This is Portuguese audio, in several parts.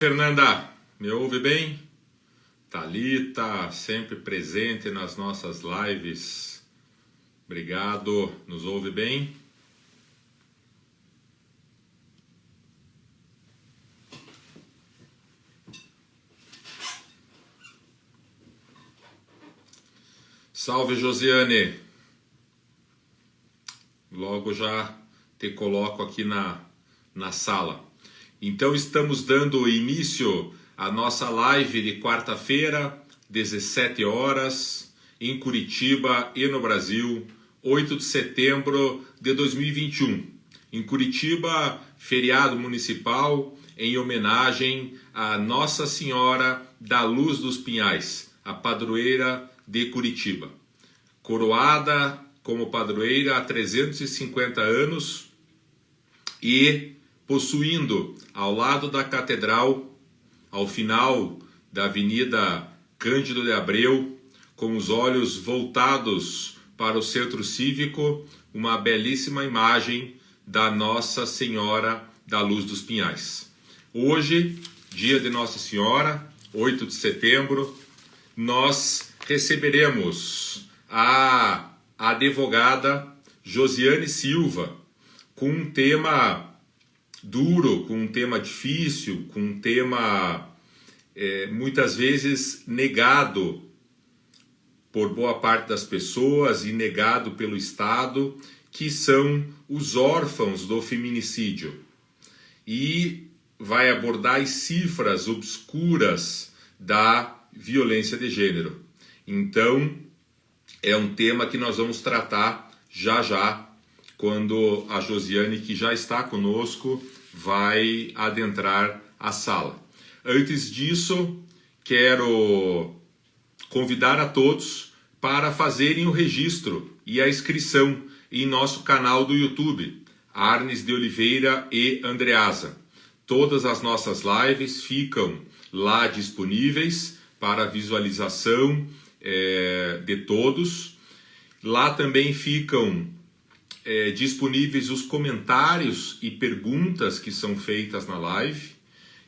Fernanda, me ouve bem? Thalita, sempre presente nas nossas lives. Obrigado, nos ouve bem? Salve, Josiane. Logo já te coloco aqui na sala. Então estamos dando início à nossa live de quarta-feira, 17 horas, em Curitiba e no Brasil, 8 de setembro de 2021. Em Curitiba, feriado municipal em homenagem a Nossa Senhora da Luz dos Pinhais, a padroeira de Curitiba. Coroada como padroeira há 350 anos e possuindo ao lado da catedral, ao final da Avenida Cândido de Abreu, com os olhos voltados para o centro cívico, uma belíssima imagem da Nossa Senhora da Luz dos Pinhais. Hoje, dia de Nossa Senhora, 8 de setembro, nós receberemos a advogada Josiane Silva com um tema duro, com um tema difícil, com um tema muitas vezes negado por boa parte das pessoas e negado pelo Estado, que são os órfãos do feminicídio. E vai abordar as cifras obscuras da violência de gênero. Então, é um tema que nós vamos tratar já, quando a Josiane, que já está conosco, vai adentrar a sala. Antes disso, quero convidar a todos para fazerem o registro e a inscrição em nosso canal do YouTube, Arnes de Oliveira e Andreasa. Todas as nossas lives ficam lá disponíveis para visualização de todos. Lá também ficam disponíveis os comentários e perguntas que são feitas na live,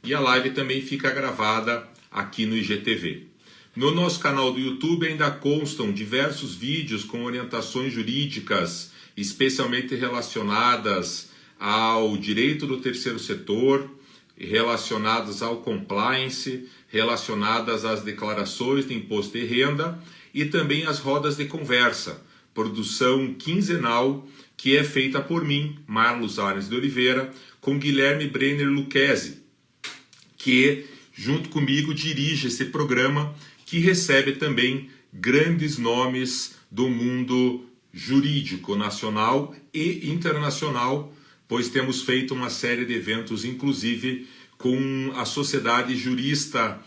e a live também fica gravada aqui no IGTV. No nosso canal do YouTube ainda constam diversos vídeos com orientações jurídicas, especialmente relacionadas ao direito do terceiro setor, relacionadas ao compliance, relacionadas às declarações de imposto de renda e também as rodas de conversa, produção quinzenal que é feita por mim, Marlos Arnes de Oliveira, com Guilherme Brenner Lucchesi, que junto comigo dirige esse programa, que recebe também grandes nomes do mundo jurídico nacional e internacional, pois temos feito uma série de eventos, inclusive com a Sociedade Jurista,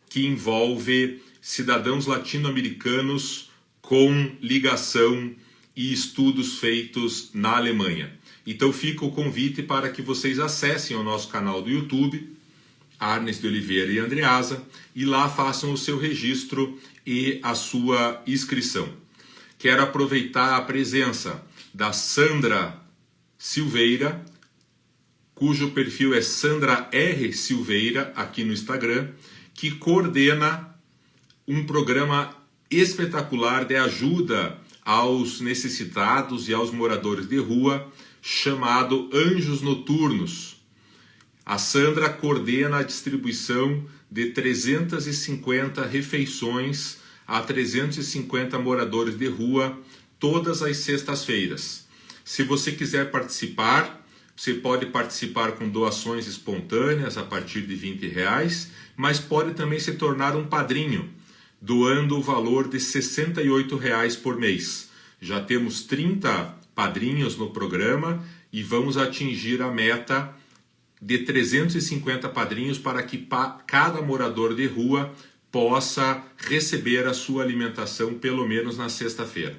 que envolve cidadãos latino-americanos com ligação e estudos feitos na Alemanha. Então fica o convite para que vocês acessem o nosso canal do YouTube, Arnes de Oliveira e Andreasa, e lá façam o seu registro e a sua inscrição. Quero aproveitar a presença da Sandra Silveira, cujo perfil é Sandra R. Silveira, aqui no Instagram, que coordena um programa espetacular de ajuda aos necessitados e aos moradores de rua, chamado Anjos Noturnos. A Sandra coordena a distribuição de 350 refeições a 350 moradores de rua todas as sextas-feiras. Se você quiser participar, você pode participar com doações espontâneas a partir de R$20, mas pode também se tornar um padrinho, doando o valor de R$68 por mês. Já temos 30 padrinhos no programa e vamos atingir a meta de 350 padrinhos para que cada morador de rua possa receber a sua alimentação pelo menos na sexta-feira.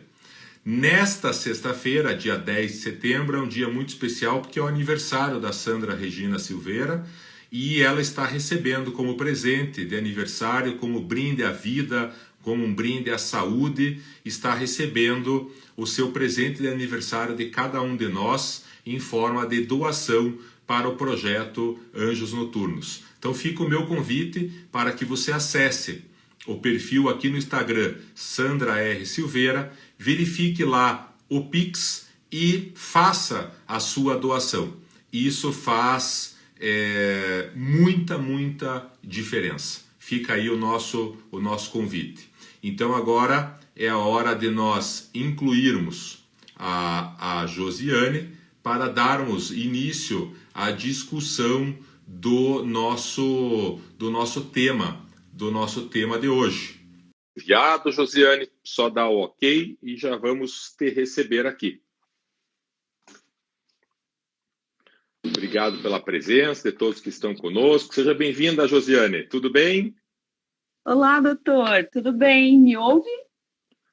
Nesta sexta-feira, dia 10 de setembro, é um dia muito especial porque é o aniversário da Sandra Regina Silveira e ela está recebendo como presente de aniversário, como brinde à vida, como um brinde à saúde, está recebendo o seu presente de aniversário de cada um de nós em forma de doação para o projeto Anjos Noturnos. Então fica o meu convite para que você acesse o perfil aqui no Instagram, Sandra R. Silveira, verifique lá o Pix e faça a sua doação. Isso faz muita diferença. Fica aí o nosso convite. Então agora é a hora de nós incluirmos a Josiane para darmos início à discussão do nosso tema de hoje. Enviado, Josiane, só dá o ok e já vamos te receber aqui. Obrigado pela presença de todos que estão conosco. Seja bem-vinda, Josiane. Tudo bem? Olá, doutor. Tudo bem? Me ouve?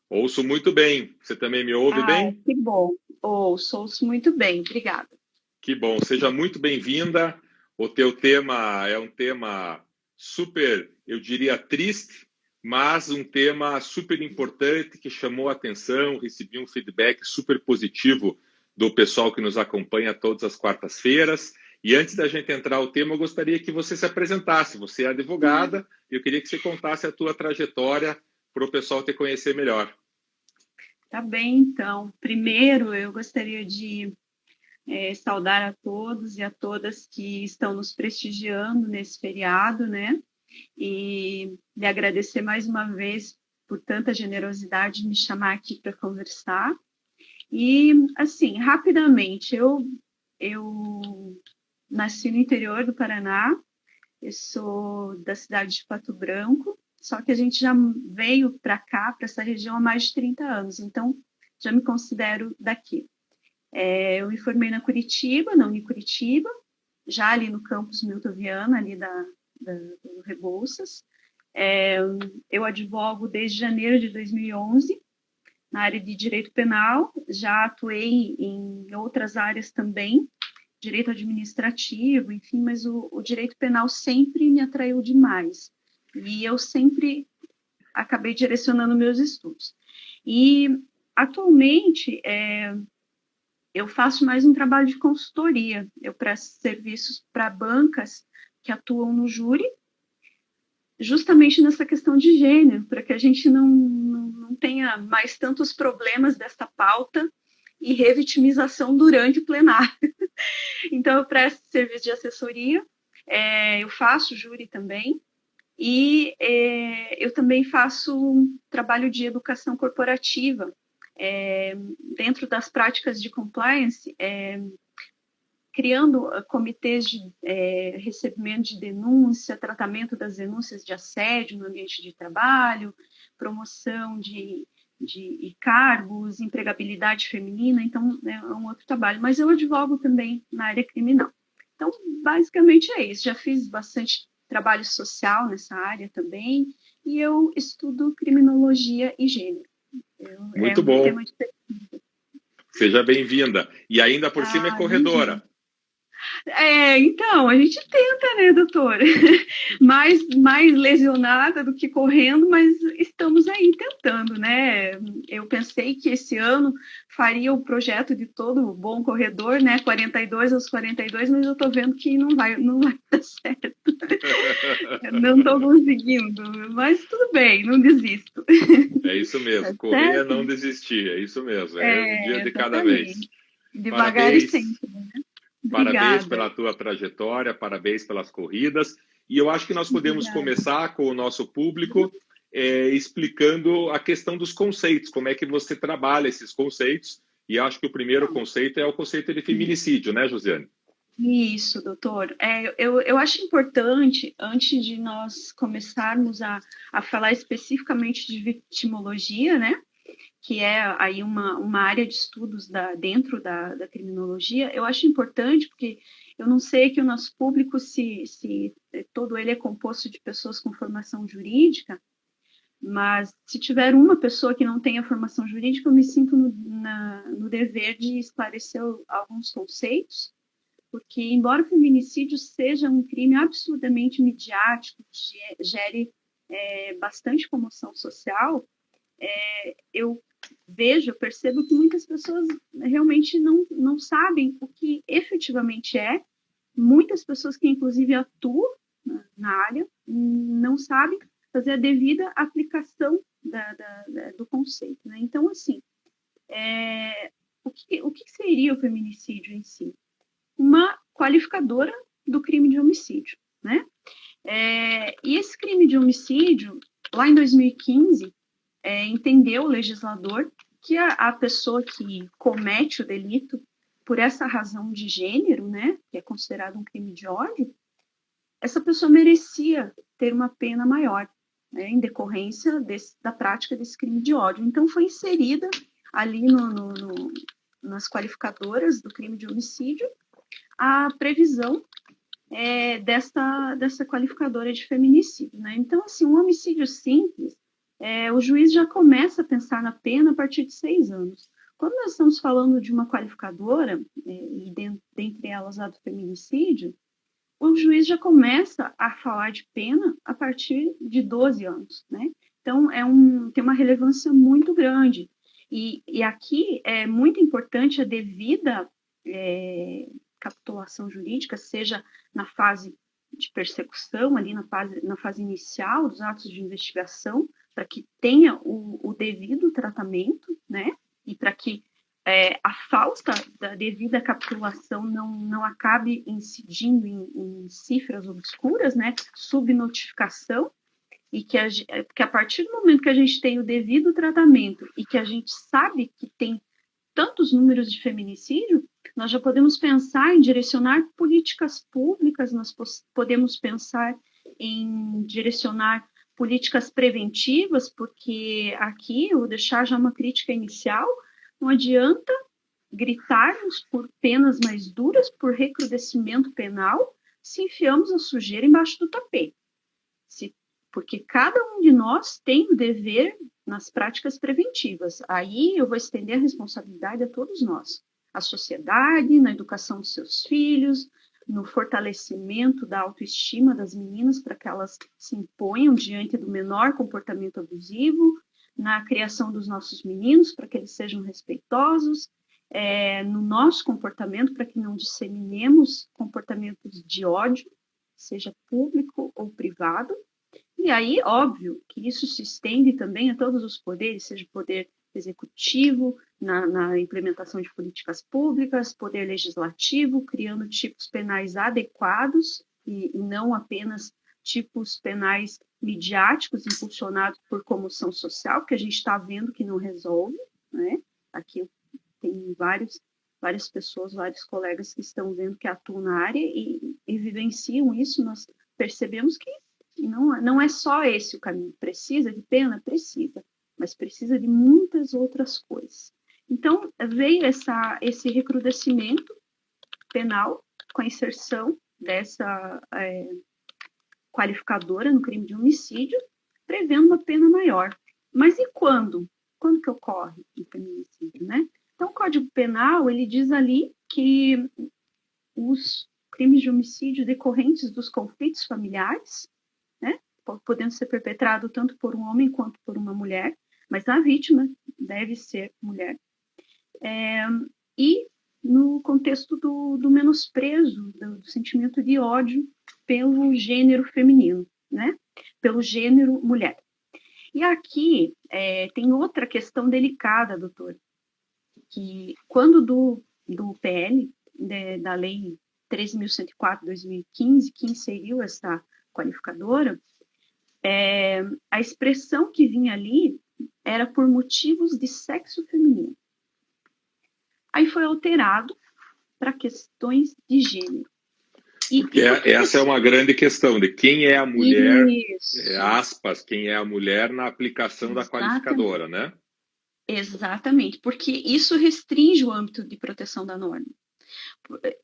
Ouço muito bem. Você também me ouve bem? Que bom. Ouço muito bem. Obrigada. Que bom. Seja muito bem-vinda. O teu tema é um tema super, eu diria, triste, mas um tema super importante que chamou a atenção. Recebi um feedback super positivo do pessoal que nos acompanha todas as quartas-feiras. E antes da gente entrar no tema, eu gostaria que você se apresentasse. Você é advogada e eu queria que você contasse a tua trajetória para o pessoal te conhecer melhor. Tá bem, então. Primeiro, eu gostaria de saudar a todos e a todas que estão nos prestigiando nesse feriado, né? E lhe agradecer mais uma vez por tanta generosidade de me chamar aqui para conversar. E, assim, rapidamente, eu nasci no interior do Paraná, eu sou da cidade de Pato Branco, só que a gente já veio para cá, para essa região, há mais de 30 anos, então já me considero daqui. Eu me formei na Unicuritiba, já ali no campus Milton Viana, ali do Rebouças. Eu advogo desde janeiro de 2011, na área de direito penal, já atuei em outras áreas também, direito administrativo, enfim, mas o direito penal sempre me atraiu demais. E eu sempre acabei direcionando meus estudos. E, atualmente, eu faço mais um trabalho de consultoria. Eu presto serviços para bancas que atuam no júri, justamente nessa questão de gênero, para que a gente não tenha mais tantos problemas desta pauta e revitimização durante o plenário. Então, eu presto serviço de assessoria, eu faço júri também, e eu também faço um trabalho de educação corporativa, dentro das práticas de compliance, criando comitês de recebimento de denúncia, tratamento das denúncias de assédio no ambiente de trabalho, promoção de cargos, empregabilidade feminina, então é um outro trabalho. Mas eu advogo também na área criminal. Então, basicamente é isso. Já fiz bastante trabalho social nessa área também, e eu estudo criminologia e gênero. Muito bom. Tema de pesquisa. Seja bem-vinda. E ainda por cima é corredora. Então, a gente tenta, né, doutora? mais lesionada do que correndo, mas estamos aí tentando, né? Eu pensei que esse ano faria o projeto de todo bom corredor, né? 42 aos 42, mas eu tô vendo que não vai dar certo. Não estou conseguindo, mas tudo bem, não desisto. É isso mesmo, correr é não desistir, é isso mesmo, um dia de cada vez. Devagar e sempre, né? Parabéns pela tua trajetória, parabéns pelas corridas. E eu acho que nós podemos começar com o nosso público explicando a questão dos conceitos, como é que você trabalha esses conceitos. E acho que o primeiro conceito é o conceito de feminicídio, né, Josiane? Isso, doutor. Eu acho importante, antes de nós começarmos a falar especificamente de vitimologia, né? Que é aí uma área de estudos dentro da criminologia, eu acho importante, porque eu não sei que o nosso público, se todo ele é composto de pessoas com formação jurídica, mas se tiver uma pessoa que não tenha formação jurídica, eu me sinto no dever de esclarecer alguns conceitos, porque embora o feminicídio seja um crime absurdamente midiático, que gere bastante comoção social, eu percebo que muitas pessoas realmente não sabem o que efetivamente é, muitas pessoas que, inclusive, atuam na área não sabem fazer a devida aplicação do conceito, né? Então, assim, o que seria o feminicídio em si? Uma qualificadora do crime de homicídio, né? E esse crime de homicídio, lá em 2015, entendeu o legislador que a pessoa que comete o delito por essa razão de gênero, né, que é considerado um crime de ódio, essa pessoa merecia ter uma pena maior, né, em decorrência da prática desse crime de ódio. Então, foi inserida ali nas qualificadoras do crime de homicídio a previsão dessa qualificadora de feminicídio, né? Então, assim, um homicídio simples, o juiz já começa a pensar na pena a partir de 6 anos. Quando nós estamos falando de uma qualificadora, e dentre elas a do feminicídio, o juiz já começa a falar de pena a partir de 12 anos, né? Então, tem uma relevância muito grande. E aqui é muito importante a devida capitulação jurídica, seja na fase de persecução, ali na fase inicial dos atos de investigação, para que tenha o devido tratamento, né? E para que a falta da devida capitulação não acabe incidindo em cifras obscuras, né? Subnotificação, e que a partir do momento que a gente tem o devido tratamento e que a gente sabe que tem tantos números de feminicídio, nós já podemos pensar em direcionar políticas públicas, nós podemos pensar em direcionar políticas preventivas, porque aqui eu vou deixar já uma crítica inicial, não adianta gritarmos por penas mais duras, por recrudescimento penal, se enfiamos a sujeira embaixo do tapete. Porque cada um de nós tem o dever nas práticas preventivas. Aí eu vou estender a responsabilidade a todos nós. A sociedade, na educação dos seus filhos, no fortalecimento da autoestima das meninas para que elas se imponham diante do menor comportamento abusivo, na criação dos nossos meninos para que eles sejam respeitosos, no nosso comportamento para que não disseminemos comportamentos de ódio, seja público ou privado. E aí, óbvio, que isso se estende também a todos os poderes, seja o poder executivo, na implementação de políticas públicas, poder legislativo, criando tipos penais adequados e não apenas tipos penais midiáticos impulsionados por comoção social, que a gente está vendo que não resolve, né? Aqui tem várias pessoas, vários colegas que estão vendo que atuam na área e vivenciam isso. Nós percebemos que não é só esse o caminho. Precisa de pena? Precisa, mas precisa de muitas outras coisas. Então, veio esse recrudescimento penal com a inserção dessa qualificadora no crime de homicídio, prevendo uma pena maior. Mas e quando? Quando que ocorre o feminicídio, né? Então, o Código Penal, ele diz ali que os crimes de homicídio decorrentes dos conflitos familiares, né, podendo ser perpetrado tanto por um homem quanto por uma mulher, mas a vítima deve ser mulher. E no contexto do menosprezo, do sentimento de ódio pelo gênero feminino, né, pelo gênero mulher. E aqui tem outra questão delicada, doutor, que quando do PL, da Lei 13.104/2015, que inseriu essa qualificadora, a expressão que vinha ali era por motivos de sexo feminino. Aí foi alterado para questões de gênero. Porque essa é uma grande questão de quem é a mulher, aspas, quem é a mulher na aplicação da qualificadora, né? Exatamente, porque isso restringe o âmbito de proteção da norma.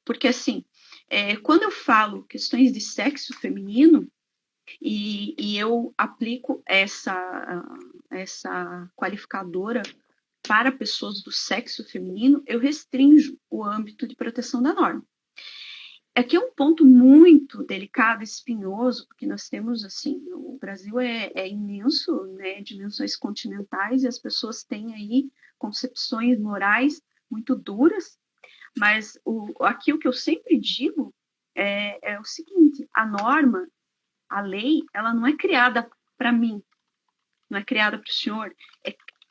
Porque, assim, quando eu falo questões de sexo feminino, e eu aplico essa qualificadora para pessoas do sexo feminino, eu restringo o âmbito de proteção da norma. Aqui é um ponto muito delicado, espinhoso, porque nós temos, assim, o Brasil é imenso, né, dimensões continentais, e as pessoas têm aí concepções morais muito duras, mas aqui o que eu sempre digo é o seguinte: a norma, a lei, ela não é criada para mim, não é criada para o senhor,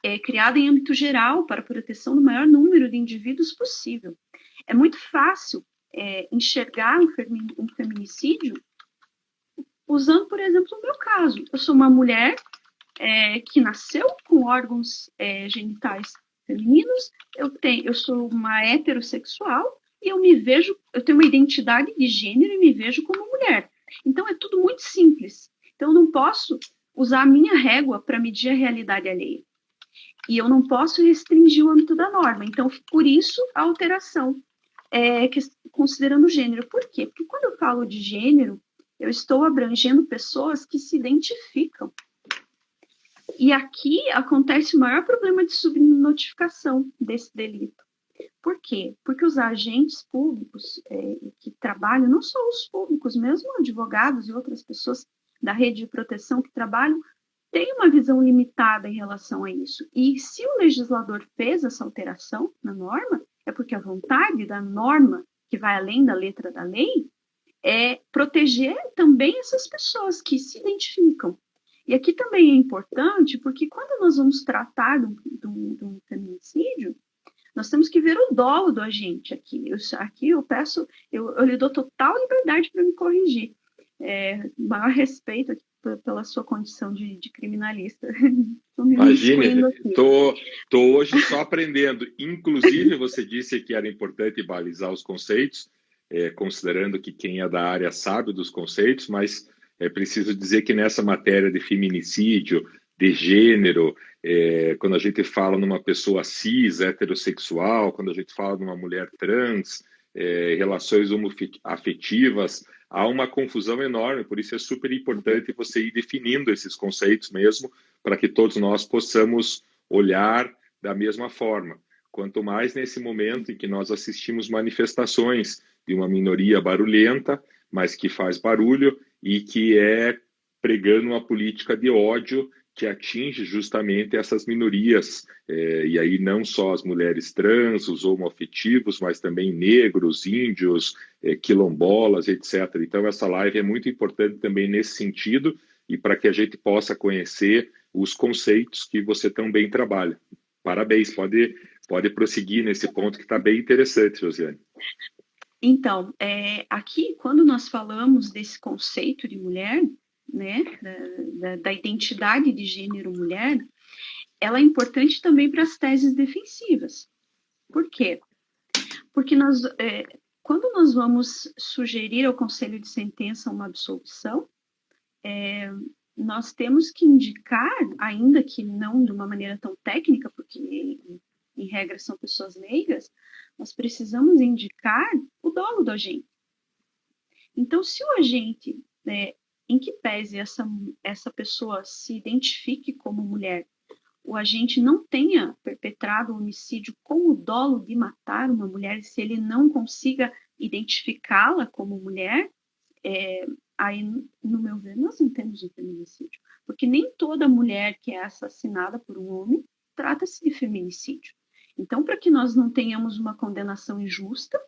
é criada em âmbito geral para a proteção do maior número de indivíduos possível. É muito fácil enxergar um feminicídio usando, por exemplo, o meu caso. Eu sou uma mulher que nasceu com órgãos genitais femininos, eu sou uma heterossexual e eu tenho uma identidade de gênero e me vejo como mulher. Então é tudo muito simples. Então eu não posso usar a minha régua para medir a realidade alheia. E eu não posso restringir o âmbito da norma. Então, por isso, a alteração, considerando o gênero. Por quê? Porque quando eu falo de gênero, eu estou abrangendo pessoas que se identificam. E aqui acontece o maior problema de subnotificação desse delito. Por quê? Porque os agentes públicos que trabalham, não só os públicos, mesmo advogados e outras pessoas da rede de proteção que trabalham, têm uma visão limitada em relação a isso. E se o legislador fez essa alteração na norma, é porque a vontade da norma, que vai além da letra da lei, é proteger também essas pessoas que se identificam. E aqui também é importante, porque quando nós vamos tratar de um feminicídio, nós temos que ver o dolo do agente aqui. Aqui eu lhe dou total liberdade para me corrigir. Maior respeito aqui pela sua condição de criminalista. Imagine, estou hoje só aprendendo. Inclusive, você disse que era importante balizar os conceitos, considerando que quem é da área sabe dos conceitos, mas é preciso dizer que nessa matéria de feminicídio, de gênero, quando a gente fala numa pessoa cis, heterossexual, quando a gente fala numa mulher trans, relações homoafetivas, há uma confusão enorme, por isso é super importante você ir definindo esses conceitos mesmo, para que todos nós possamos olhar da mesma forma. Quanto mais nesse momento em que nós assistimos manifestações de uma minoria barulhenta, mas que faz barulho e que é pregando uma política de ódio que atinge justamente essas minorias, e aí não só as mulheres trans, os homoafetivos, mas também negros, índios, quilombolas, etc. Então essa live é muito importante também nesse sentido e para que a gente possa conhecer os conceitos que você também trabalha. Parabéns, pode prosseguir nesse ponto que está bem interessante, Josiane. Então, aqui, quando nós falamos desse conceito de mulher, né, da identidade de gênero mulher, ela é importante também para as teses defensivas. Por quê? Porque quando nós vamos sugerir ao conselho de sentença uma absolvição, nós temos que indicar, ainda que não de uma maneira tão técnica, porque em regra são pessoas leigas, nós precisamos indicar o dolo do agente. Então, se o agente, em que pese essa pessoa se identifique como mulher, o agente não tenha perpetrado o homicídio com o dolo de matar uma mulher, se ele não consiga identificá-la como mulher, aí, no meu ver, nós não temos um feminicídio. Porque nem toda mulher que é assassinada por um homem trata-se de feminicídio. Então, para que nós não tenhamos uma condenação injusta,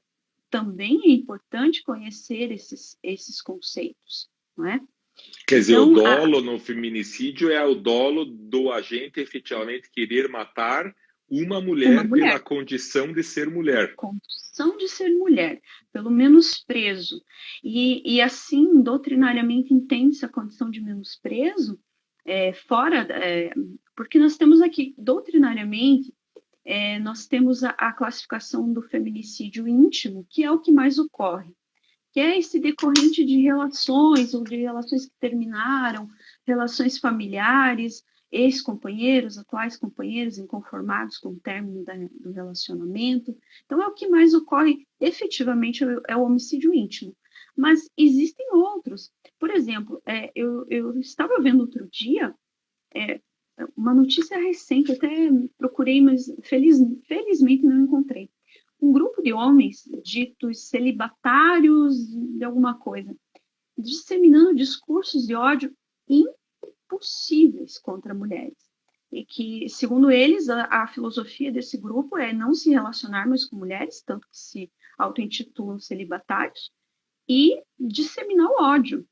também é importante conhecer esses conceitos, não é? Quer dizer, então, o dolo no feminicídio é o dolo do agente efetivamente querer matar uma mulher pela condição de ser mulher. Condição de ser mulher, pelo menosprezo. E assim, doutrinariamente, entende-se a condição de menosprezo porque nós temos aqui, doutrinariamente, nós temos a classificação do feminicídio íntimo, que é o que mais ocorre, que é esse decorrente de relações, ou de relações que terminaram, relações familiares, ex-companheiros, atuais companheiros, inconformados com o término do relacionamento. Então, é o que mais ocorre, efetivamente, é o homicídio íntimo. Mas existem outros. Por exemplo, eu estava vendo outro dia uma notícia recente, até procurei, mas felizmente não encontrei. Um grupo de homens ditos celibatários de alguma coisa, disseminando discursos de ódio impossíveis contra mulheres. E que, segundo eles, a filosofia desse grupo é não se relacionar mais com mulheres, tanto que se auto-intitulam celibatários, e disseminar o ódio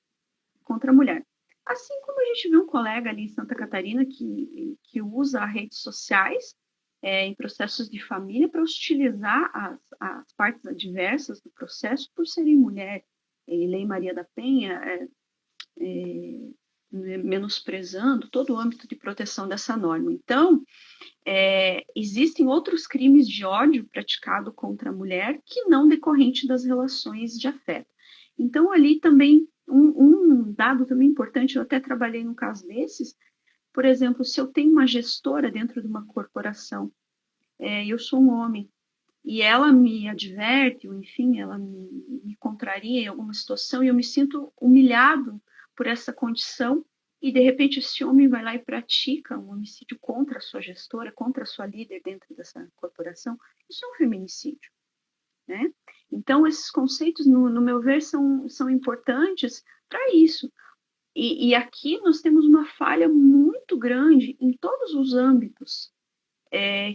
contra a mulher. Assim como a gente viu um colega ali em Santa Catarina que usa redes sociais em processos de família para hostilizar as partes adversas do processo por serem mulher. Lei Maria da Penha, menosprezando todo o âmbito de proteção dessa norma. Então, existem outros crimes de ódio praticados contra a mulher que não decorrente das relações de afeto. Então, ali também, um dado também importante, eu até trabalhei num caso desses, por exemplo, se eu tenho uma gestora dentro de uma corporação, eu sou um homem, e ela me adverte, ou enfim, ela me contraria em alguma situação, e eu me sinto humilhado por essa condição, e de repente esse homem vai lá e pratica um homicídio contra a sua gestora, contra a sua líder dentro dessa corporação, isso é um feminicídio, né? Então, esses conceitos, no meu ver, são importantes para isso. E aqui nós temos uma falha muito grande em todos os âmbitos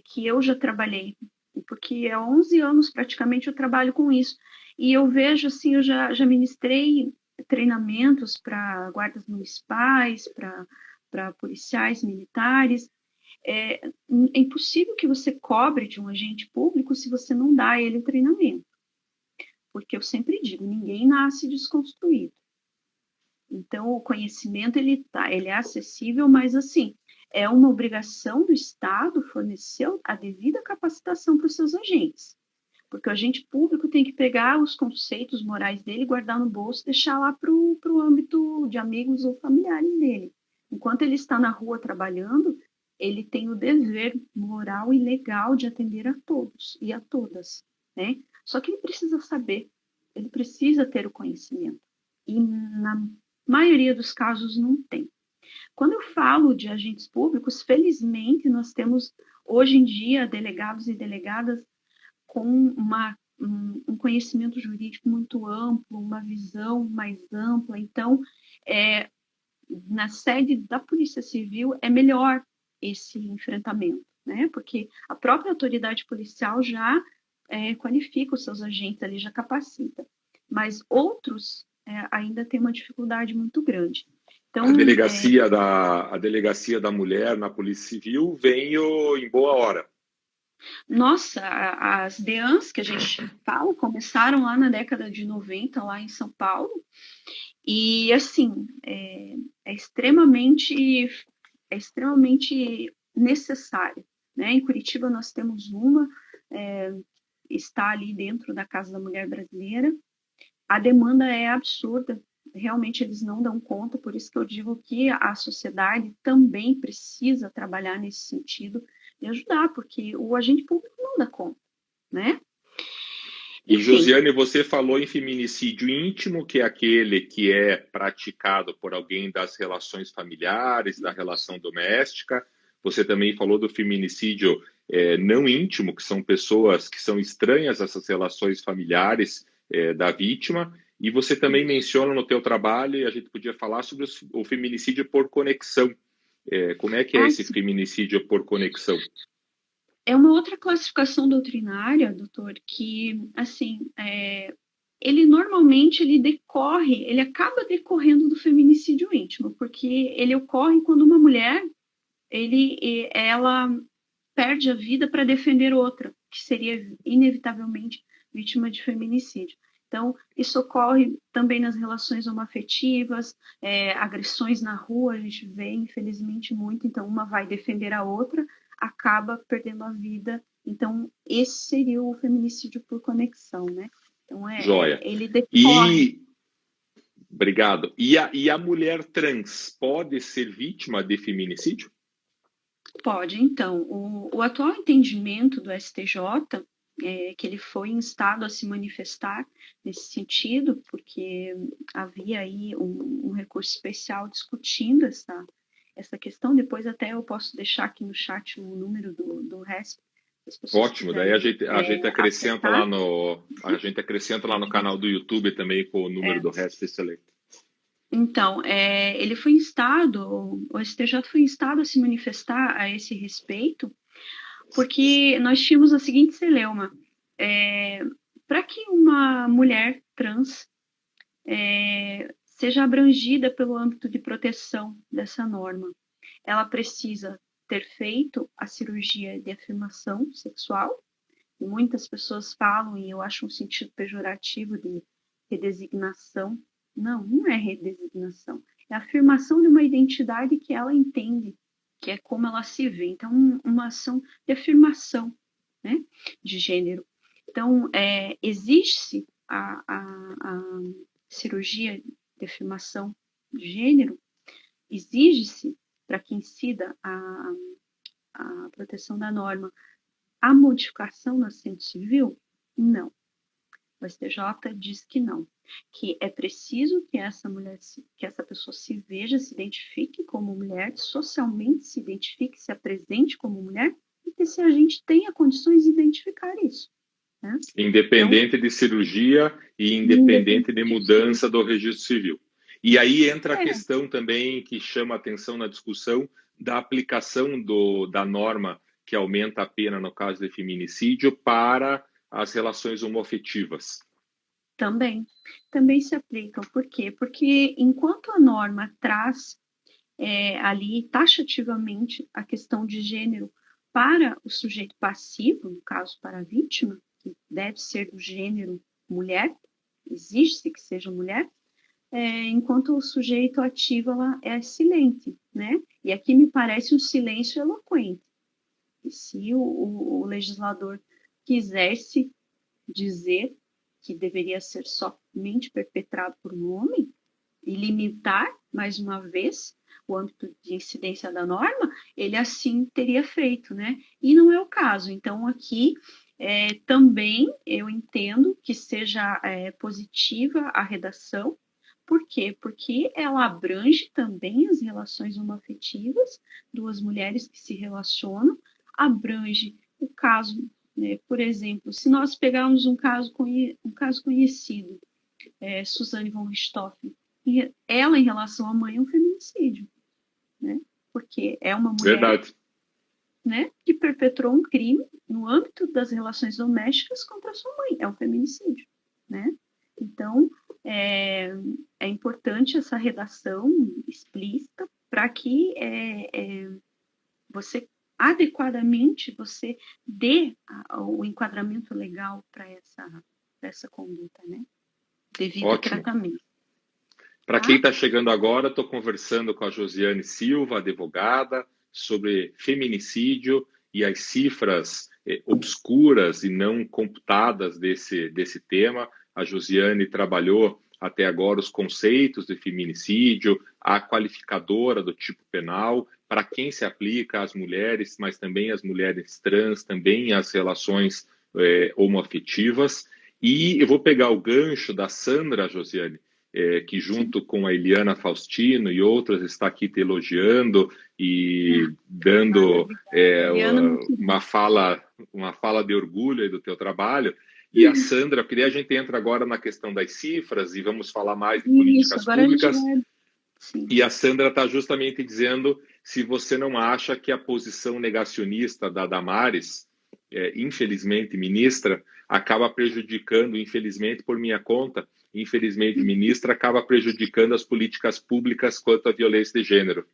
que eu já trabalhei, porque há 11 anos praticamente eu trabalho com isso. E eu vejo, assim, eu já ministrei treinamentos para guardas municipais, para policiais militares. É impossível que você cobre de um agente público se você não dá a ele treinamento. Porque eu sempre digo, ninguém nasce desconstruído. Então, o conhecimento, ele é acessível, mas, assim, é uma obrigação do Estado fornecer a devida capacitação para os seus agentes. Porque o agente público tem que pegar os conceitos morais dele, guardar no bolso e deixar lá para o âmbito de amigos ou familiares dele. Enquanto ele está na rua trabalhando, ele tem o dever moral e legal de atender a todos e a todas, né? Só que ele precisa saber, ele precisa ter o conhecimento. E na maioria dos casos não tem. Quando eu falo de agentes públicos, felizmente nós temos hoje em dia delegados e delegadas com um conhecimento jurídico muito amplo, uma visão mais ampla. Então, na sede da Polícia Civil é melhor esse enfrentamento, né? Porque a própria autoridade policial já qualifica os seus agentes ali, já capacita. Mas outros ainda têm uma dificuldade muito grande. Então, a delegacia da mulher na Polícia Civil veio em boa hora. Nossa, as DEANs que a gente fala começaram lá na década de 90, lá em São Paulo, e assim, é extremamente necessário, né? Em Curitiba nós temos uma, está ali dentro da Casa da Mulher Brasileira, a demanda é absurda, realmente eles não dão conta, por isso que eu digo que a sociedade também precisa trabalhar nesse sentido de ajudar, porque o agente público não dá conta, né? E, Josiane, você falou em feminicídio íntimo, que é aquele que é praticado por alguém das relações familiares, da relação doméstica. Você também falou do feminicídio não íntimo, que são pessoas que são estranhas a essas relações familiares da vítima. E você também menciona no teu trabalho, e a gente podia falar sobre o feminicídio por conexão. Como é que é esse feminicídio por conexão? É uma outra classificação doutrinária, doutor, que, assim, ele normalmente ele acaba decorrendo do feminicídio íntimo, porque ele ocorre quando uma mulher, ela perde a vida para defender outra, que seria inevitavelmente vítima de feminicídio. Então, isso ocorre também nas relações homoafetivas, agressões na rua, a gente vê, infelizmente, muito. Então, uma vai defender a outra, acaba perdendo a vida. Então, esse seria o feminicídio por conexão, né? Então, Joia. Ele decorre. Obrigado. E a mulher trans pode ser vítima de feminicídio? Pode, então. O atual entendimento do STJ que ele foi instado a se manifestar nesse sentido, porque havia aí um recurso especial discutindo essa questão. Depois até eu posso deixar aqui no chat o número do RESP. Ótimo, daí a gente acrescenta lá no canal do YouTube também com o número do RESP, excelente. Então, ele foi instado, o STJ foi instado a se manifestar a esse respeito, porque nós tínhamos a seguinte celeuma: para que uma mulher trans seja abrangida pelo âmbito de proteção dessa norma. Ela precisa ter feito a cirurgia de afirmação sexual, e muitas pessoas falam, e eu acho um sentido pejorativo de redesignação. Não, não é redesignação. É a afirmação de uma identidade que ela entende, que é como ela se vê. Então, uma ação de afirmação, né, de gênero. Então, existe a cirurgia de afirmação de gênero, exige-se, para que incida a proteção da norma, a modificação no assento civil? Não. O STJ diz que não, que é preciso que essa pessoa se veja, se identifique como mulher, socialmente se identifique, se apresente como mulher, e que se a gente tenha condições de identificar isso. Né? Independente de cirurgia e independente de mudança do registro civil. E aí entra a questão também que chama a atenção na discussão da aplicação da norma que aumenta a pena no caso de feminicídio para as relações homoafetivas. Também se aplicam. Por quê? Porque enquanto a norma traz ali taxativamente a questão de gênero para o sujeito passivo, no caso para a vítima, que deve ser do gênero mulher, exige-se que seja mulher, enquanto o sujeito ativo ela é silente, né? E aqui me parece um silêncio eloquente. E se o legislador quisesse dizer que deveria ser somente perpetrado por um homem e limitar, mais uma vez, o âmbito de incidência da norma, ele assim teria feito, né? E não é o caso. Então, aqui também eu entendo que seja positiva a redação. Por quê? Porque ela abrange também as relações homoafetivas, duas mulheres que se relacionam, abrange o caso, né? Por exemplo, se nós pegarmos um caso conhecido, Suzane von Richthofen, ela em relação à mãe é um feminicídio, né? Porque é uma mulher, verdade, né, que perpetrou um crime no âmbito das relações domésticas contra a sua mãe, é um feminicídio, né? Então, é importante essa redação explícita para que você adequadamente você dê o enquadramento legal para essa conduta, né? Devido ao tratamento. Para quem está chegando agora, estou conversando com a Josiane Silva, advogada, sobre feminicídio e as cifras obscuras e não computadas desse tema. A Josiane trabalhou até agora os conceitos de feminicídio, a qualificadora do tipo penal, para quem se aplica às mulheres, mas também às mulheres trans, também às relações homoafetivas. E eu vou pegar o gancho da Sandra, Josiane, que junto com a Eliana Faustino e outras está aqui te elogiando e dando uma fala de orgulho aí do teu trabalho. E a Sandra, eu queria a gente entra agora na questão das cifras e vamos falar mais de políticas públicas. E a Sandra está justamente dizendo se você não acha que a posição negacionista da Damares, infelizmente ministra, acaba prejudicando, infelizmente por minha conta, infelizmente ministra, acaba prejudicando as políticas públicas quanto à violência de gênero.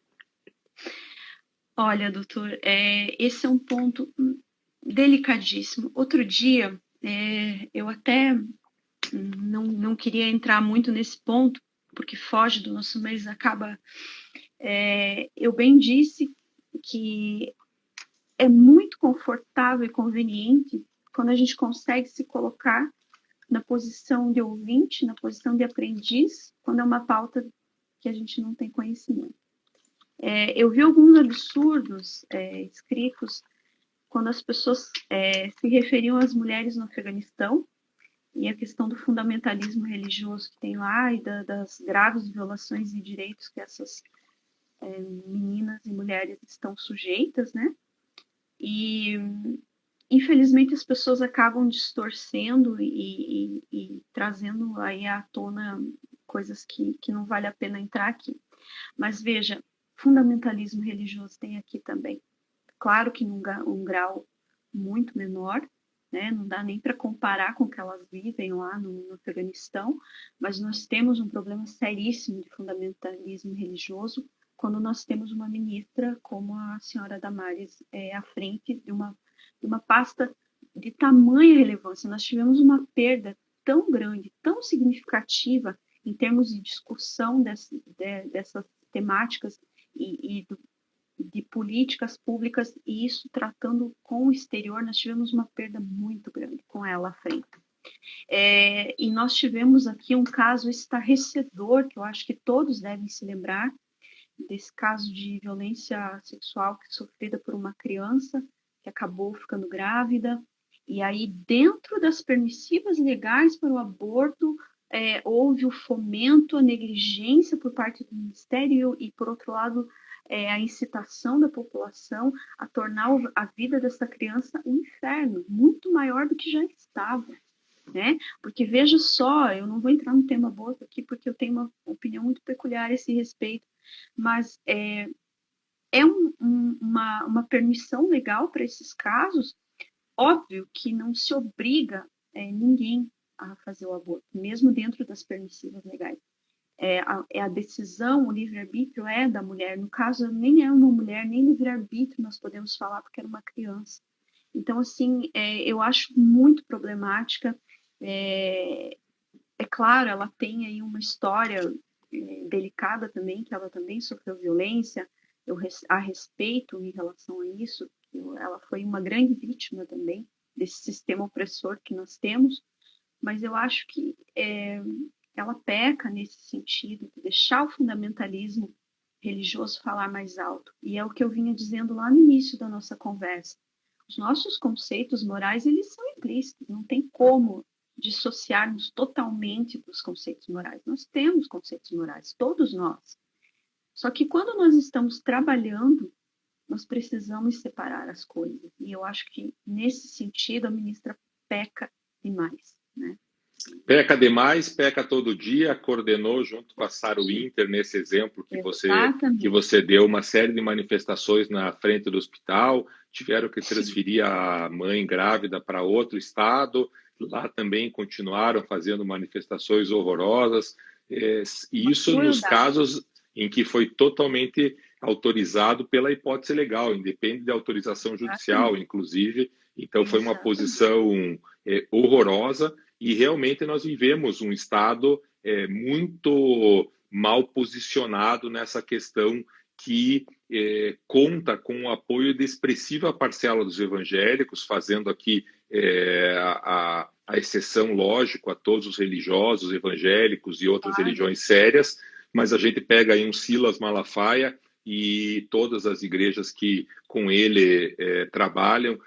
Olha, doutor, esse é um ponto delicadíssimo. Outro dia, eu até não queria entrar muito nesse ponto, porque foge do nosso mês, eu bem disse que é muito confortável e conveniente quando a gente consegue se colocar na posição de ouvinte, na posição de aprendiz, quando é uma pauta que a gente não tem conhecimento. Eu vi alguns absurdos escritos quando as pessoas se referiam às mulheres no Afeganistão e a questão do fundamentalismo religioso que tem lá e das graves violações de direitos que essas meninas e mulheres estão sujeitas, né? E infelizmente as pessoas acabam distorcendo e trazendo aí à tona coisas que não vale a pena entrar aqui. Mas veja, fundamentalismo religioso tem aqui também. Claro que num grau muito menor, né? Não dá nem para comparar com o que elas vivem lá no Afeganistão, mas nós temos um problema seríssimo de fundamentalismo religioso quando nós temos uma ministra como a senhora Damares à frente de uma pasta de tamanha relevância. Nós tivemos uma perda tão grande, tão significativa em termos de discussão dessas temáticas e de políticas públicas, e isso tratando com o exterior, nós tivemos uma perda muito grande com ela à frente. E nós tivemos aqui um caso estarrecedor, que eu acho que todos devem se lembrar, desse caso de violência sexual sofrida por uma criança que acabou ficando grávida, e aí dentro das permissivas legais para o aborto, houve o fomento, a negligência por parte do Ministério e, por outro lado, a incitação da população a tornar a vida dessa criança um inferno, muito maior do que já estava, né? Porque veja só, eu não vou entrar no tema aborto aqui porque eu tenho uma opinião muito peculiar a esse respeito, mas uma permissão legal para esses casos. Óbvio que não se obriga ninguém a fazer o aborto, mesmo dentro das permissivas legais. A decisão, o livre-arbítrio é da mulher. No caso, nem é uma mulher, nem livre-arbítrio nós podemos falar, porque era uma criança. Então, assim, eu acho muito problemática. É claro, ela tem aí uma história delicada também, que ela também sofreu violência a respeito em relação a isso. Ela foi uma grande vítima também desse sistema opressor que nós temos, mas eu acho que ela peca nesse sentido de deixar o fundamentalismo religioso falar mais alto. E é o que eu vinha dizendo lá no início da nossa conversa. Os nossos conceitos morais, eles são implícitos, não tem como dissociarmos totalmente dos conceitos morais. Nós temos conceitos morais, todos nós. Só que quando nós estamos trabalhando, nós precisamos separar as coisas. E eu acho que, nesse sentido, a ministra peca demais, né? Peca demais, peca todo dia, coordenou junto com a Sara Winter, nesse exemplo que você deu, uma série de manifestações na frente do hospital, tiveram que transferir a mãe grávida para outro estado, lá também continuaram fazendo manifestações horrorosas, e isso nos casos em que foi totalmente autorizado pela hipótese legal, independe de autorização judicial, inclusive. Então, foi uma posição horrorosa, e realmente nós vivemos um Estado muito mal posicionado nessa questão que conta com o apoio de expressiva parcela dos evangélicos, fazendo aqui a exceção, lógico, a todos os religiosos, evangélicos e outras religiões sérias, mas a gente pega aí um Silas Malafaia e todas as igrejas que com ele trabalham,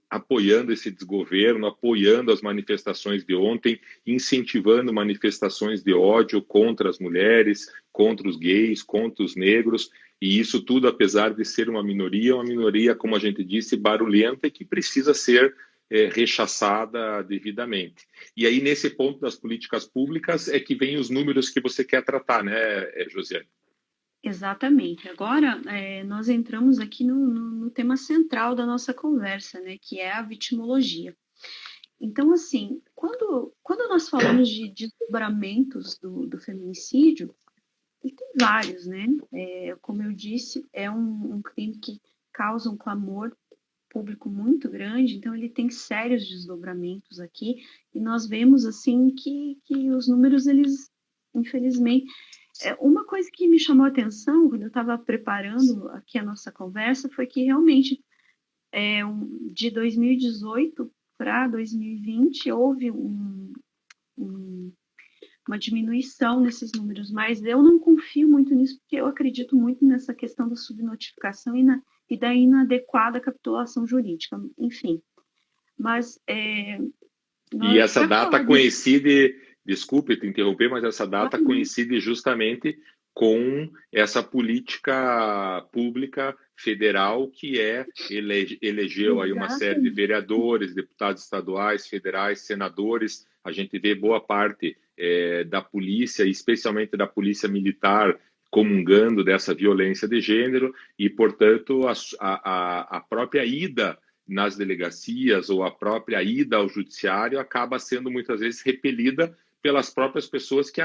apoiando esse desgoverno, apoiando as manifestações de ontem, incentivando manifestações de ódio contra as mulheres, contra os gays, contra os negros, e isso tudo, apesar de ser uma minoria, como a gente disse, barulhenta e que precisa ser rechaçada devidamente. E aí, nesse ponto das políticas públicas, é que vem os números que você quer tratar, né, Josiane? Exatamente. Agora, nós entramos aqui no tema central da nossa conversa, né, que é a vitimologia. Então, assim, quando nós falamos de desdobramentos do feminicídio, ele tem vários, né? Como eu disse, é um crime que causa um clamor público muito grande, então ele tem sérios desdobramentos aqui, e nós vemos, assim, que os números, eles, infelizmente... Uma coisa que me chamou a atenção quando eu estava preparando aqui a nossa conversa foi que realmente de 2018 para 2020 houve uma diminuição nesses números, mas eu não confio muito nisso porque eu acredito muito nessa questão da subnotificação e da inadequada capitulação jurídica, enfim. Mas... E essa data coincide... Desculpe te interromper, mas essa data coincide justamente com essa política pública federal que elegeu aí uma série de vereadores, deputados estaduais, federais, senadores. A gente vê boa parte da polícia, especialmente da polícia militar, comungando dessa violência de gênero e, portanto, a própria ida nas delegacias ou a própria ida ao judiciário acaba sendo muitas vezes repelida pelas próprias pessoas que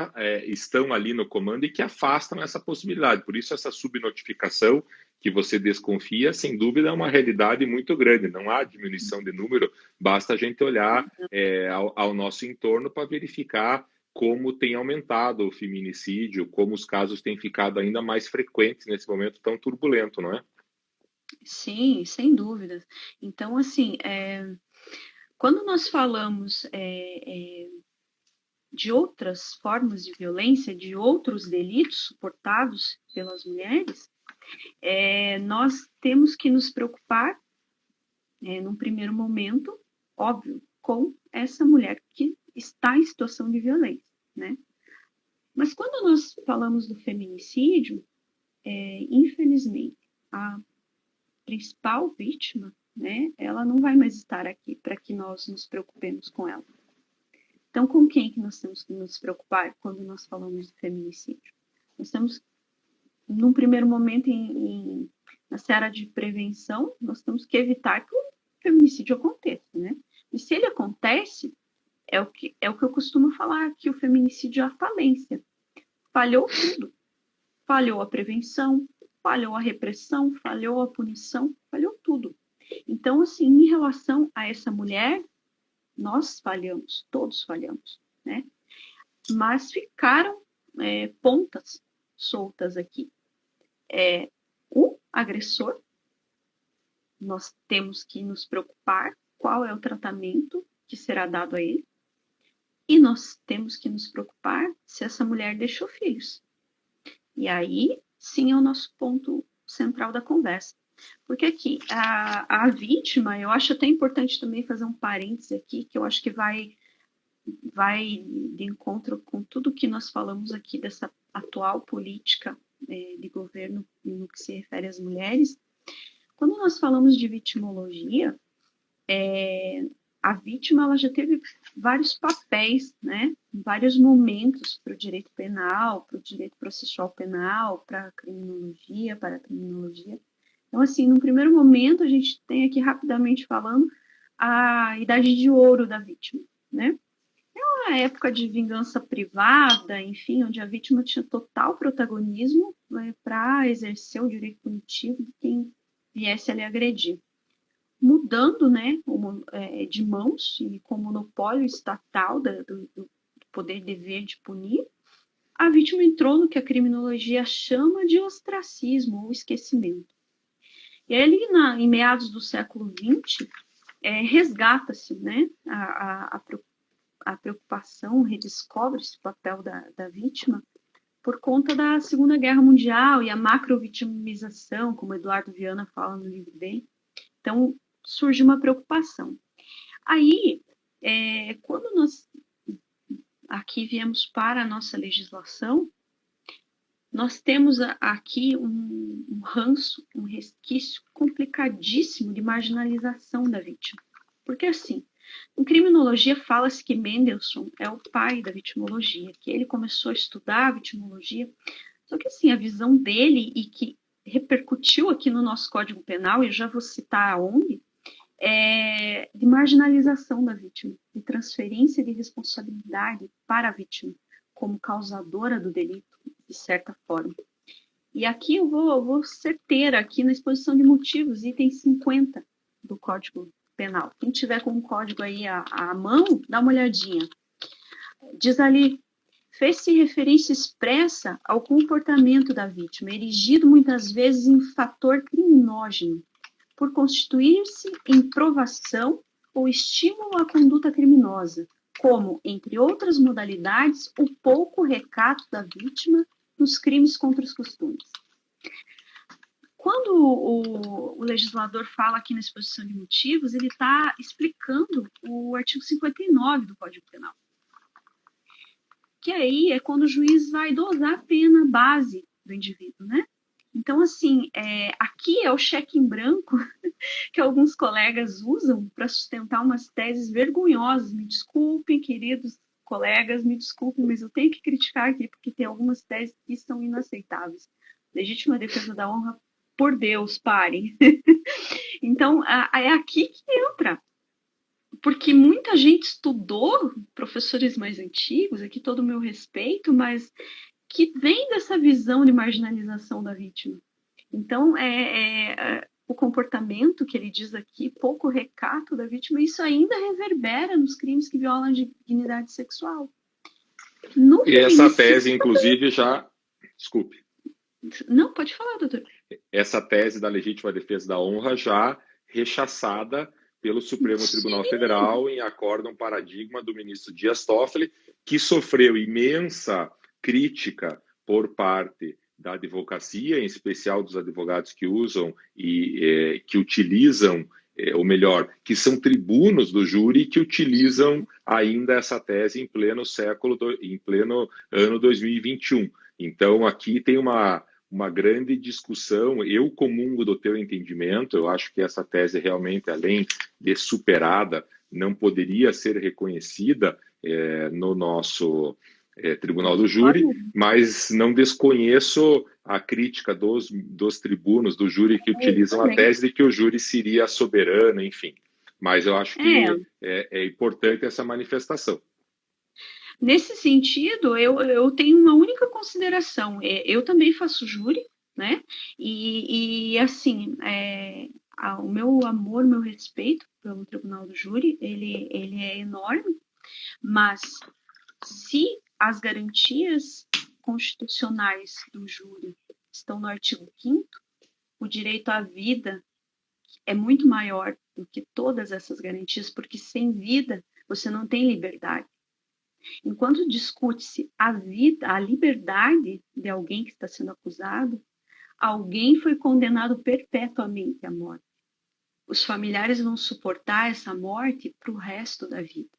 estão ali no comando e que afastam essa possibilidade. Por isso, essa subnotificação que você desconfia, sem dúvida, é uma realidade muito grande. Não há diminuição de número, basta a gente olhar ao nosso entorno para verificar como tem aumentado o feminicídio, como os casos têm ficado ainda mais frequentes nesse momento tão turbulento, não é? Sim, sem dúvidas. Então, assim, quando nós falamos de outras formas de violência, de outros delitos suportados pelas mulheres, nós temos que nos preocupar, num primeiro momento, óbvio, com essa mulher que está em situação de violência, né? Mas quando nós falamos do feminicídio, infelizmente, a principal vítima, né, ela não vai mais estar aqui para que nós nos preocupemos com ela. Então, com quem que nós temos que nos preocupar quando nós falamos de feminicídio? Nós temos, num primeiro momento, na seara de prevenção, nós temos que evitar que o feminicídio aconteça, né? E se ele acontece, é o que eu costumo falar, que o feminicídio é a falência. Falhou tudo. Falhou a prevenção, falhou a repressão, falhou a punição, falhou tudo. Então, assim, em relação a essa mulher, nós falhamos, todos falhamos, né? Mas ficaram pontas soltas aqui. O agressor, nós temos que nos preocupar qual é o tratamento que será dado a ele, e nós temos que nos preocupar se essa mulher deixou filhos. E aí, sim, é o nosso ponto central da conversa. Porque aqui, a vítima, eu acho até importante também fazer um parêntese aqui, que eu acho que vai de encontro com tudo que nós falamos aqui dessa atual política de governo no que se refere às mulheres. Quando nós falamos de vitimologia, a vítima ela já teve vários papéis, né? Vários momentos para o direito penal, para o direito processual penal, para a criminologia, para a criminologia. Então, assim, no primeiro momento, a gente tem aqui, rapidamente falando, a idade de ouro da vítima, né? É uma época de vingança privada, enfim, onde a vítima tinha total protagonismo, né, para exercer o direito punitivo de quem viesse a lhe agredir. Mudando, né, de mãos e com o monopólio estatal do poder dever de punir, a vítima entrou no que a criminologia chama de ostracismo ou esquecimento. E aí, ali em meados do século XX, resgata-se, né, a preocupação, redescobre-se o papel da vítima por conta da Segunda Guerra Mundial e a macrovitimização, como Eduardo Viana fala no livro dele. Então, surge uma preocupação. Aí, quando nós aqui viemos para a nossa legislação, nós temos aqui um ranço, um resquício complicadíssimo de marginalização da vítima. Porque, assim, em criminologia fala-se que Mendelssohn é o pai da vitimologia, que ele começou a estudar a vitimologia, só que, assim, a visão dele e que repercutiu aqui no nosso Código Penal, e eu já vou citar aonde, de marginalização da vítima, de transferência de responsabilidade para a vítima, como causadora do delito, de certa forma. E aqui eu vou certeira aqui na exposição de motivos, item 50 do Código Penal. Quem tiver com o código aí à mão, dá uma olhadinha. Diz ali, fez-se referência expressa ao comportamento da vítima, erigido muitas vezes em fator criminógeno, por constituir-se em provação ou estímulo à conduta criminosa, como, entre outras modalidades, o pouco recato da vítima nos crimes contra os costumes. Quando o legislador fala aqui na exposição de motivos, ele está explicando o artigo 59 do Código Penal. Que aí é quando o juiz vai dosar a pena base do indivíduo, né? Então, assim, aqui é o cheque em branco que alguns colegas usam para sustentar umas teses vergonhosas. Me desculpem, queridos colegas, me desculpem, mas eu tenho que criticar aqui, porque tem algumas teses que são inaceitáveis. Legítima defesa da honra, por Deus, parem. Então, é aqui que entra. Porque muita gente estudou, professores mais antigos, aqui todo o meu respeito, mas que vem dessa visão de marginalização da vítima. Então, o comportamento que ele diz aqui, pouco recato da vítima, isso ainda reverbera nos crimes que violam a dignidade sexual. E essa tese, inclusive, já... Desculpe. Não, pode falar, doutor. Essa tese da legítima defesa da honra já rechaçada pelo Supremo Tribunal Federal em acórdão paradigma do ministro Dias Toffoli, que sofreu imensa crítica por parte da advocacia, em especial dos advogados que usam e que utilizam, ou melhor, que são tribunos do júri, que utilizam ainda essa tese em pleno em pleno ano 2021. Então, aqui tem uma grande discussão. Eu comungo do teu entendimento, eu acho que essa tese realmente, além de superada, não poderia ser reconhecida no nosso Tribunal do Júri, mas não desconheço a crítica dos tribunos do júri que utilizam a tese de que o júri seria soberano, enfim. Mas eu acho que é importante essa manifestação. Nesse sentido, eu tenho uma única consideração. Eu também faço júri, né? E assim, o meu amor, meu respeito pelo Tribunal do Júri, ele é enorme, mas se as garantias constitucionais do júri estão no artigo 5º, o direito à vida é muito maior do que todas essas garantias, porque sem vida você não tem liberdade. Enquanto discute-se a vida, a liberdade de alguém que está sendo acusado, alguém foi condenado perpetuamente à morte. Os familiares vão suportar essa morte para o resto da vida.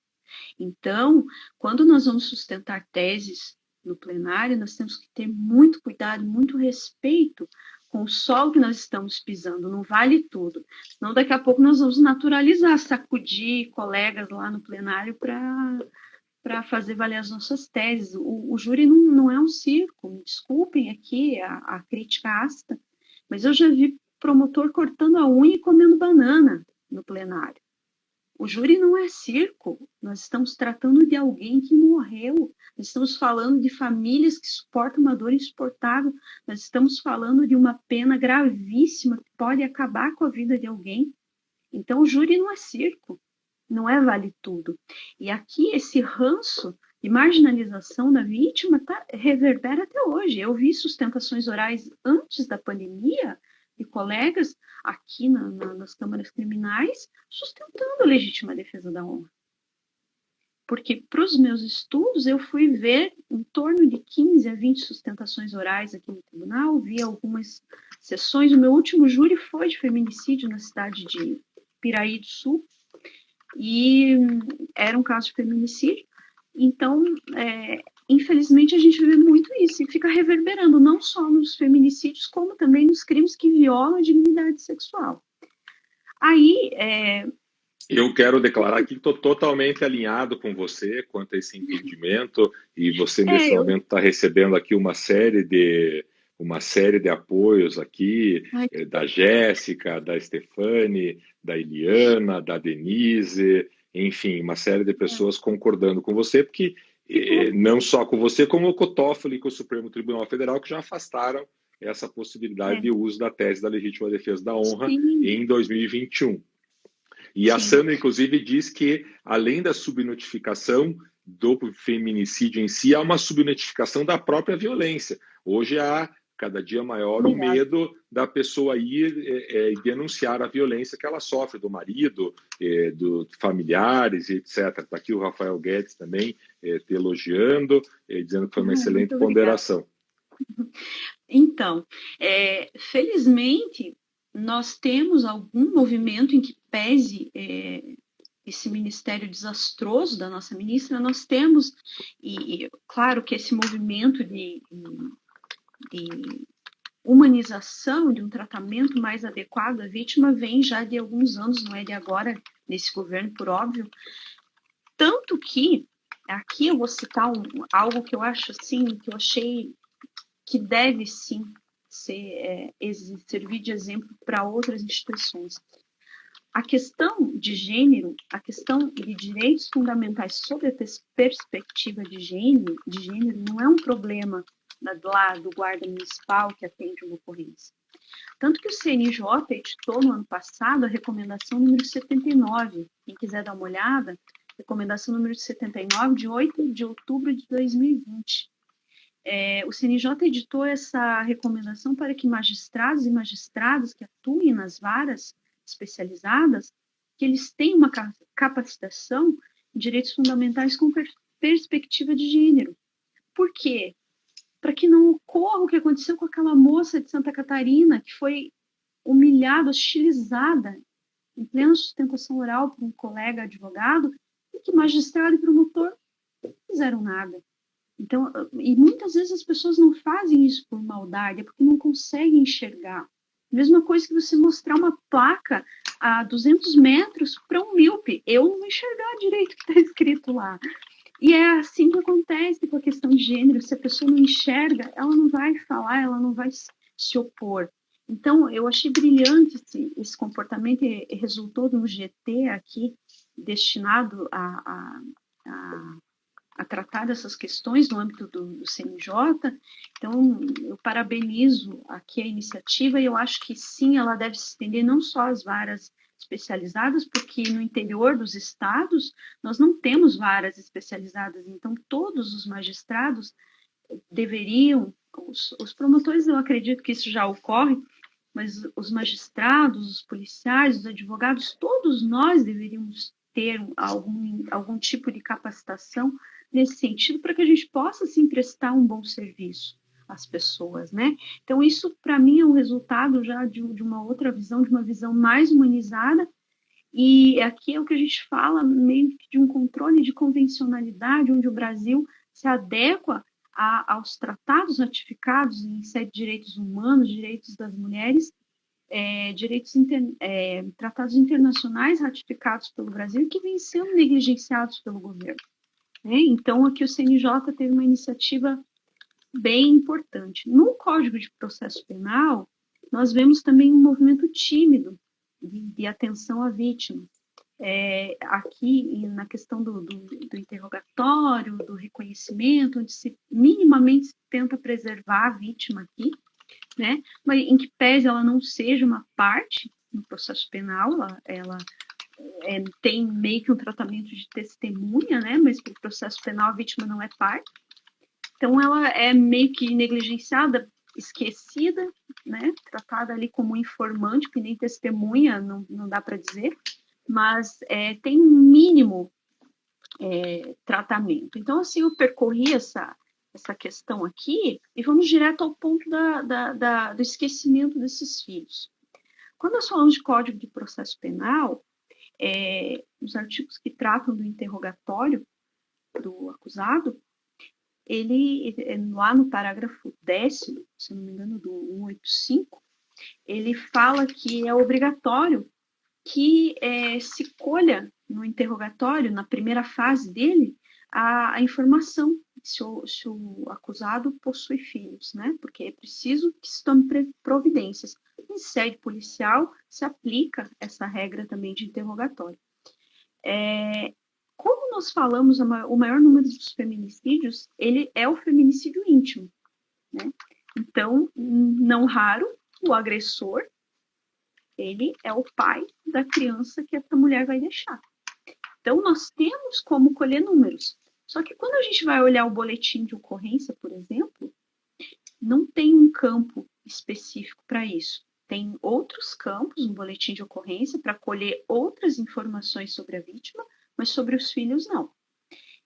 Então, quando nós vamos sustentar teses no plenário, nós temos que ter muito cuidado, muito respeito com o solo que nós estamos pisando. Não vale tudo. Senão, daqui a pouco, nós vamos naturalizar, sacudir colegas lá no plenário para fazer valer as nossas teses. O júri não é um circo, me desculpem aqui a crítica ácida, mas eu já vi promotor cortando a unha e comendo banana no plenário. O júri não é circo, nós estamos tratando de alguém que morreu, nós estamos falando de famílias que suportam uma dor insuportável, nós estamos falando de uma pena gravíssima que pode acabar com a vida de alguém. Então o júri não é circo. Não é vale tudo. E aqui esse ranço de marginalização da vítima reverbera até hoje. Eu vi sustentações orais antes da pandemia de colegas aqui nas câmaras criminais sustentando a legítima defesa da honra. Porque para os meus estudos eu fui ver em torno de 15 a 20 sustentações orais aqui no tribunal, vi algumas sessões. O meu último júri foi de feminicídio na cidade de Piraí do Sul, e era um caso de feminicídio. Então, infelizmente, a gente vê muito isso, e fica reverberando não só nos feminicídios, como também nos crimes que violam a dignidade sexual. Aí... Eu quero declarar que estou totalmente alinhado com você quanto a esse entendimento, e você, nesse momento, está recebendo aqui uma série de apoios aqui, da Jéssica, da Stefane, da Eliana, da Denise, enfim, uma série de pessoas concordando com você, porque não só com você, como com o Toffoli e com o Supremo Tribunal Federal, que já afastaram essa possibilidade de uso da tese da legítima defesa da honra em 2021. E a Sandra, inclusive, diz que, além da subnotificação do feminicídio em si, há uma subnotificação da própria violência. Hoje há cada dia maior o medo da pessoa ir e denunciar a violência que ela sofre do marido, dos familiares, etc. Está aqui o Rafael Guedes também te elogiando, dizendo que foi uma excelente ponderação. Então, felizmente, nós temos algum movimento em que pese esse ministério desastroso da nossa ministra. Nós temos, e claro que esse movimento de humanização, de um tratamento mais adequado à vítima, vem já de alguns anos, não é de agora, nesse governo, por óbvio. Tanto que, aqui eu vou citar algo que eu acho assim, que eu achei que deve sim servir de exemplo para outras instituições. a questão de gênero, a questão de direitos fundamentais sob a perspectiva de gênero não é um problema lá do guarda municipal que atende uma ocorrência. Tanto que o CNJ editou no ano passado a recomendação número 79, quem quiser dar uma olhada, recomendação número 79, de 8 de outubro de 2020. O CNJ editou essa recomendação para que magistrados e magistradas que atuem nas varas especializadas, que eles tenham uma capacitação em direitos fundamentais com perspectiva de gênero. Por quê? Para que não ocorra o que aconteceu com aquela moça de Santa Catarina, que foi humilhada, hostilizada, em plena sustentação oral por um colega advogado, e que magistrado e promotor não fizeram nada. Então, e muitas vezes as pessoas não fazem isso por maldade, é porque não conseguem enxergar. Mesma coisa que você mostrar uma placa a 200 metros para um míope. Eu não vou enxergar direito o que está escrito lá. E é assim que acontece com a questão de gênero. Se a pessoa não enxerga, ela não vai falar, ela não vai se opor. Então, eu achei brilhante esse comportamento e resultou de um GT aqui destinado a tratar dessas questões no âmbito do CNJ. Então, eu parabenizo aqui a iniciativa e eu acho que sim, ela deve se estender não só às varas especializadas, porque no interior dos estados nós não temos varas especializadas, então todos os magistrados deveriam, os promotores, eu acredito que isso já ocorre, mas os magistrados, os policiais, os advogados, todos nós deveríamos ter algum tipo de capacitação nesse sentido, para que a gente possa, sim, prestar um bom serviço às pessoas, né? Então, isso, para mim, é um resultado já de uma outra visão, de uma visão mais humanizada, e aqui é o que a gente fala, meio que de um controle de convencionalidade, onde o Brasil se adequa aos tratados ratificados em sede de direitos humanos, direitos das mulheres, tratados internacionais ratificados pelo Brasil e que vêm sendo negligenciados pelo governo. Então, aqui o CNJ teve uma iniciativa bem importante. No Código de Processo Penal, nós vemos também um movimento tímido de atenção à vítima. Aqui, na questão do interrogatório, do reconhecimento, onde se minimamente tenta preservar a vítima aqui, né? Mas em que pese ela não seja uma parte no processo penal, ela tem meio que um tratamento de testemunha, né? Mas para o processo penal a vítima não é parte. Então ela é meio que negligenciada, esquecida, né? Tratada ali como informante, que nem testemunha, não dá para dizer, mas tem um mínimo tratamento. Então, assim, eu percorri essa questão aqui e vamos direto ao ponto do esquecimento desses filhos. Quando nós falamos de Código de Processo Penal, os artigos que tratam do interrogatório do acusado, ele, lá no parágrafo 10º, se não me engano, do 185, ele fala que é obrigatório que se colha no interrogatório, na primeira fase dele, a informação se o acusado possui filhos, né? Porque é preciso que se tome providências. Em sede policial, se aplica essa regra também de interrogatório. Como nós falamos, o maior número dos feminicídios, ele é o feminicídio íntimo, né? Então, não raro, o agressor, ele é o pai da criança que essa mulher vai deixar. Então, nós temos como colher números. Só que quando a gente vai olhar o boletim de ocorrência, por exemplo, não tem um campo específico para isso. Tem outros campos no boletim de ocorrência para colher outras informações sobre a vítima, mas sobre os filhos não.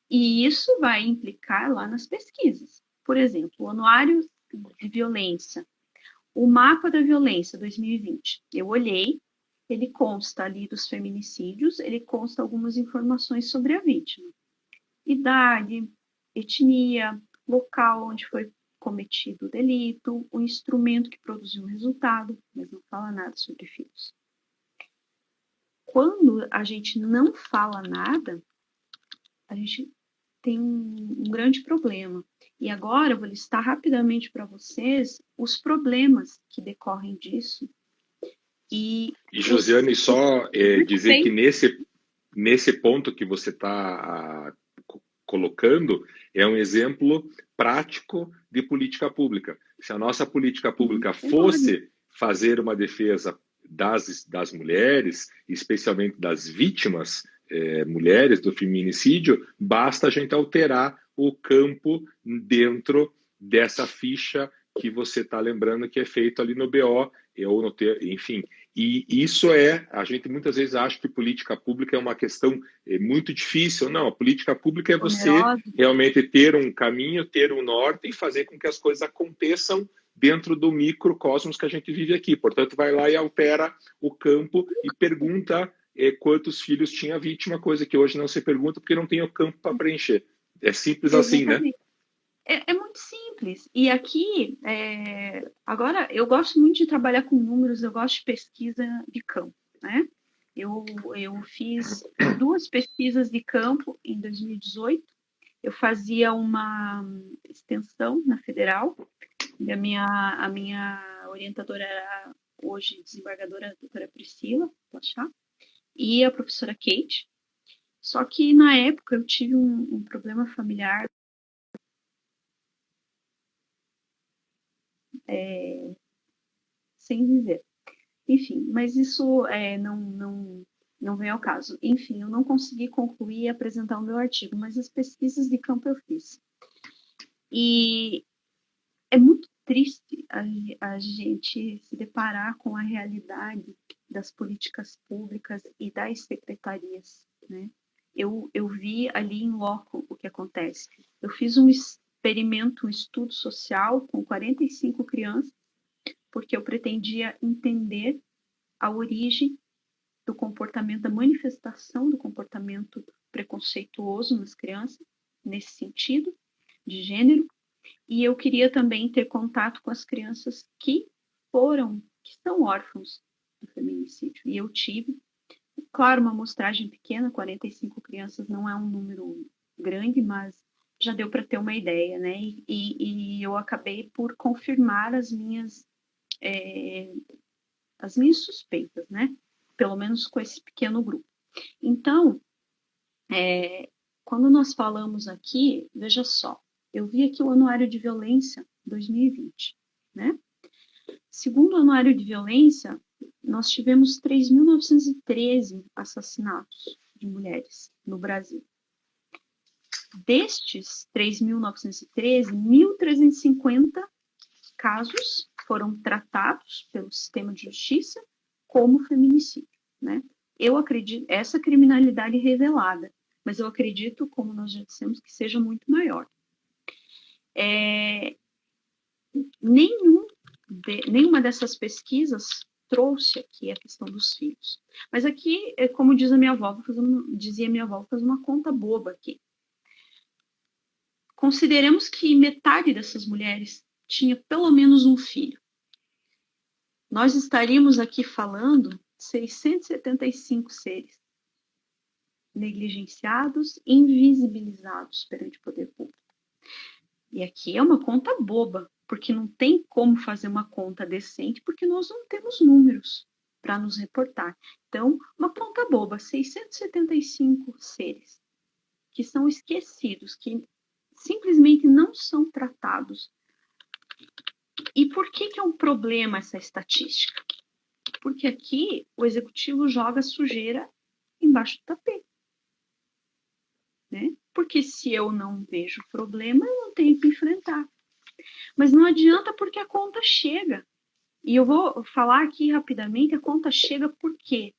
E isso vai implicar lá nas pesquisas. Por exemplo, o Anuário de Violência, o Mapa da Violência 2020. Eu olhei, ele consta ali dos feminicídios, ele consta algumas informações sobre a vítima. Idade, etnia, local onde foi cometido o delito, o instrumento que produziu o resultado, mas não fala nada sobre filhos. Quando a gente não fala nada, a gente tem um grande problema. E agora eu vou listar rapidamente para vocês os problemas que decorrem disso, E Josiane, só dizer que nesse ponto que você está colocando é um exemplo prático de política pública. Se a nossa política pública fosse fazer uma defesa das mulheres, especialmente das vítimas mulheres do feminicídio, basta a gente alterar o campo dentro dessa ficha que você está lembrando que é feito ali no BO, ou no enfim. E isso a gente muitas vezes acha que política pública é uma questão muito difícil. Não, a política pública é você realmente ter um caminho, ter um norte e fazer com que as coisas aconteçam dentro do microcosmos que a gente vive aqui. Portanto, vai lá e altera o campo e pergunta quantos filhos tinha a vítima, coisa que hoje não se pergunta porque não tem o campo para preencher. É simples assim, né? É muito simples. E aqui, agora, eu gosto muito de trabalhar com números, eu gosto de pesquisa de campo, né? Eu fiz 2 pesquisas de campo em 2018. Eu fazia uma extensão na Federal. A minha orientadora era, hoje, desembargadora, a doutora Priscila Plachá, e a professora Kate. Só que, na época, eu tive um problema familiar sem dizer. Enfim, mas isso não vem ao caso. Enfim, eu não consegui concluir e apresentar o meu artigo, mas as pesquisas de campo eu fiz. E é muito triste a gente se deparar com a realidade das políticas públicas e das secretarias, né? Eu vi ali em loco o que acontece. Eu fiz um experimento, um estudo social com 45 crianças, porque eu pretendia entender a origem do comportamento, da manifestação do comportamento preconceituoso nas crianças, nesse sentido, de gênero, e eu queria também ter contato com as crianças que são órfãos do feminicídio, e eu tive, claro, uma amostragem pequena, 45 crianças não é um número grande, mas já deu para ter uma ideia, né, e eu acabei por confirmar as minhas suspeitas, né? Pelo menos com esse pequeno grupo. Então, quando nós falamos aqui, veja só, eu vi aqui o Anuário de Violência 2020, né? Segundo o Anuário de Violência, nós tivemos 3.913 assassinatos de mulheres no Brasil. Destes 3.913, 1.350 casos foram tratados pelo sistema de justiça como feminicídio, né? Eu acredito, essa criminalidade revelada, mas eu acredito, como nós já dissemos, que seja muito maior. Nenhuma dessas pesquisas trouxe aqui a questão dos filhos. Mas aqui, como dizia minha avó, vou fazer uma conta boba aqui. Consideremos que metade dessas mulheres tinha pelo menos um filho. Nós estaríamos aqui falando 675 seres negligenciados, invisibilizados perante o poder público. E aqui é uma conta boba, porque não tem como fazer uma conta decente, porque nós não temos números para nos reportar. Então, uma conta boba, 675 seres que são esquecidos, que simplesmente não são tratados. E por que é um problema essa estatística? Porque aqui o executivo joga sujeira embaixo do tapete, né? Porque se eu não vejo problema, eu não tenho que enfrentar. Mas não adianta, porque a conta chega. E eu vou falar aqui rapidamente, a conta chega por quê?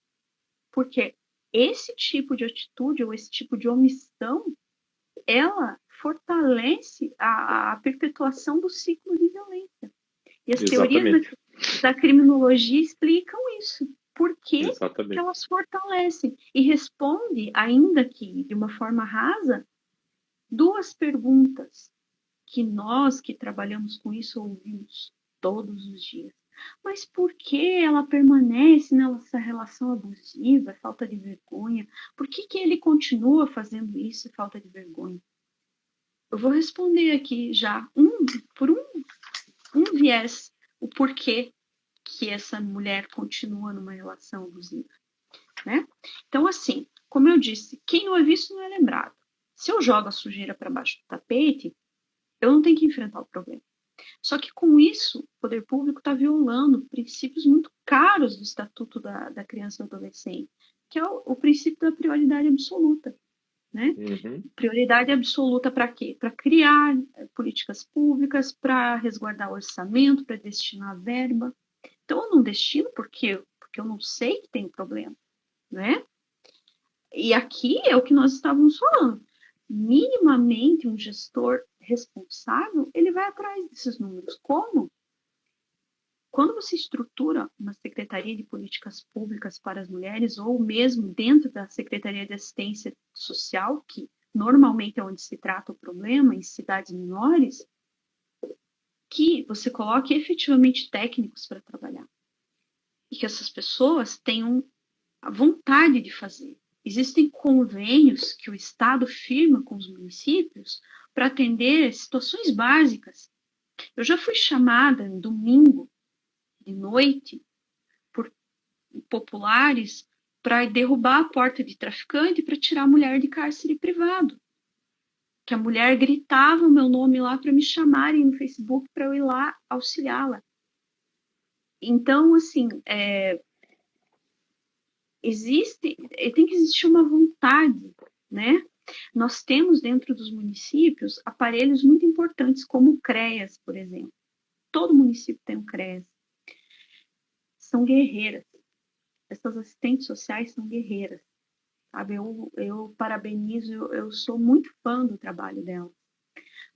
Porque esse tipo de atitude ou esse tipo de omissão, ela fortalece a perpetuação do ciclo de violência. E as teorias da criminologia explicam isso. Por que elas fortalecem? E responde, ainda que de uma forma rasa, 2 perguntas que nós que trabalhamos com isso ouvimos todos os dias. Mas por que ela permanece nessa relação abusiva, falta de vergonha? Por que ele continua fazendo isso, falta de vergonha? Eu vou responder aqui já, por um viés, o porquê que essa mulher continua numa relação abusiva, né? Então, assim, como eu disse, quem não é visto não é lembrado. Se eu jogo a sujeira para baixo do tapete, eu não tenho que enfrentar o problema. Só que com isso, o poder público está violando princípios muito caros do Estatuto da Criança e do Adolescente, que é o princípio da prioridade absoluta, né? Uhum. Prioridade absoluta para quê? Para criar políticas públicas, para resguardar o orçamento, para destinar verba. Então, eu não destino porque eu não sei que tem problema, né? E aqui é o que nós estávamos falando. Minimamente, um gestor responsável, ele vai atrás desses números. Como? Quando você estrutura uma Secretaria de Políticas Públicas para as Mulheres, ou mesmo dentro da Secretaria de Assistência Social, que normalmente é onde se trata o problema, em cidades menores, que você coloque efetivamente técnicos para trabalhar. E que essas pessoas tenham a vontade de fazer. Existem convênios que o Estado firma com os municípios para atender situações básicas. Eu já fui chamada domingo de noite por populares para derrubar a porta de traficante para tirar a mulher de cárcere privado. Que a mulher gritava o meu nome lá para me chamarem no Facebook para eu ir lá auxiliá-la. Então, assim, tem que existir uma vontade, né? Nós temos dentro dos municípios aparelhos muito importantes, como o CREAS, por exemplo. Todo município tem um CREAS. São guerreiras. Essas assistentes sociais são guerreiras. Sabe? Eu parabenizo, eu sou muito fã do trabalho delas.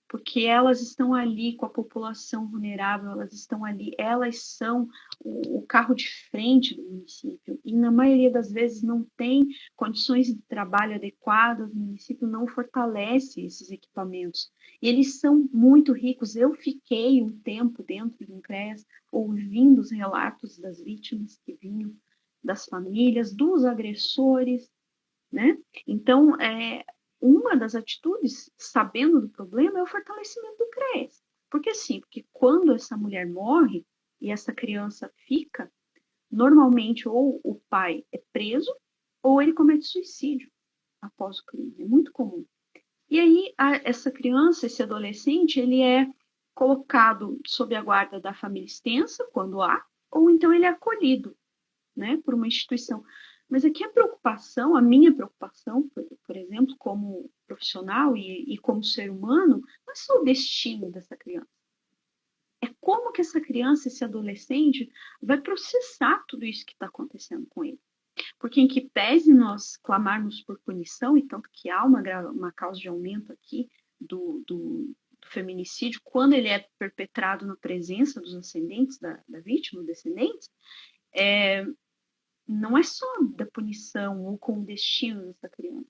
Porque elas estão ali com a população vulnerável, elas estão ali, elas são o carro de frente do município, e na maioria das vezes não tem condições de trabalho adequadas, o município não fortalece esses equipamentos, e eles são muito ricos. Eu fiquei um tempo dentro de um CREAS, ouvindo os relatos das vítimas que vinham, das famílias, dos agressores, né? Então, uma das atitudes, sabendo do problema, é o fortalecimento do CREAS. Porque quando essa mulher morre e essa criança fica, normalmente ou o pai é preso ou ele comete suicídio após o crime. É muito comum. E aí, essa criança, esse adolescente, ele é colocado sob a guarda da família extensa, quando há, ou então ele é acolhido, né, por uma instituição. Mas aqui a minha preocupação, por exemplo, como profissional e como ser humano, não é só o destino dessa criança. É como que essa criança, esse adolescente, vai processar tudo isso que está acontecendo com ele. Porque em que pese nós clamarmos por punição, e tanto que há uma causa de aumento aqui do feminicídio, quando ele é perpetrado na presença dos ascendentes da vítima, descendentes, não é só da punição ou com o destino dessa criança.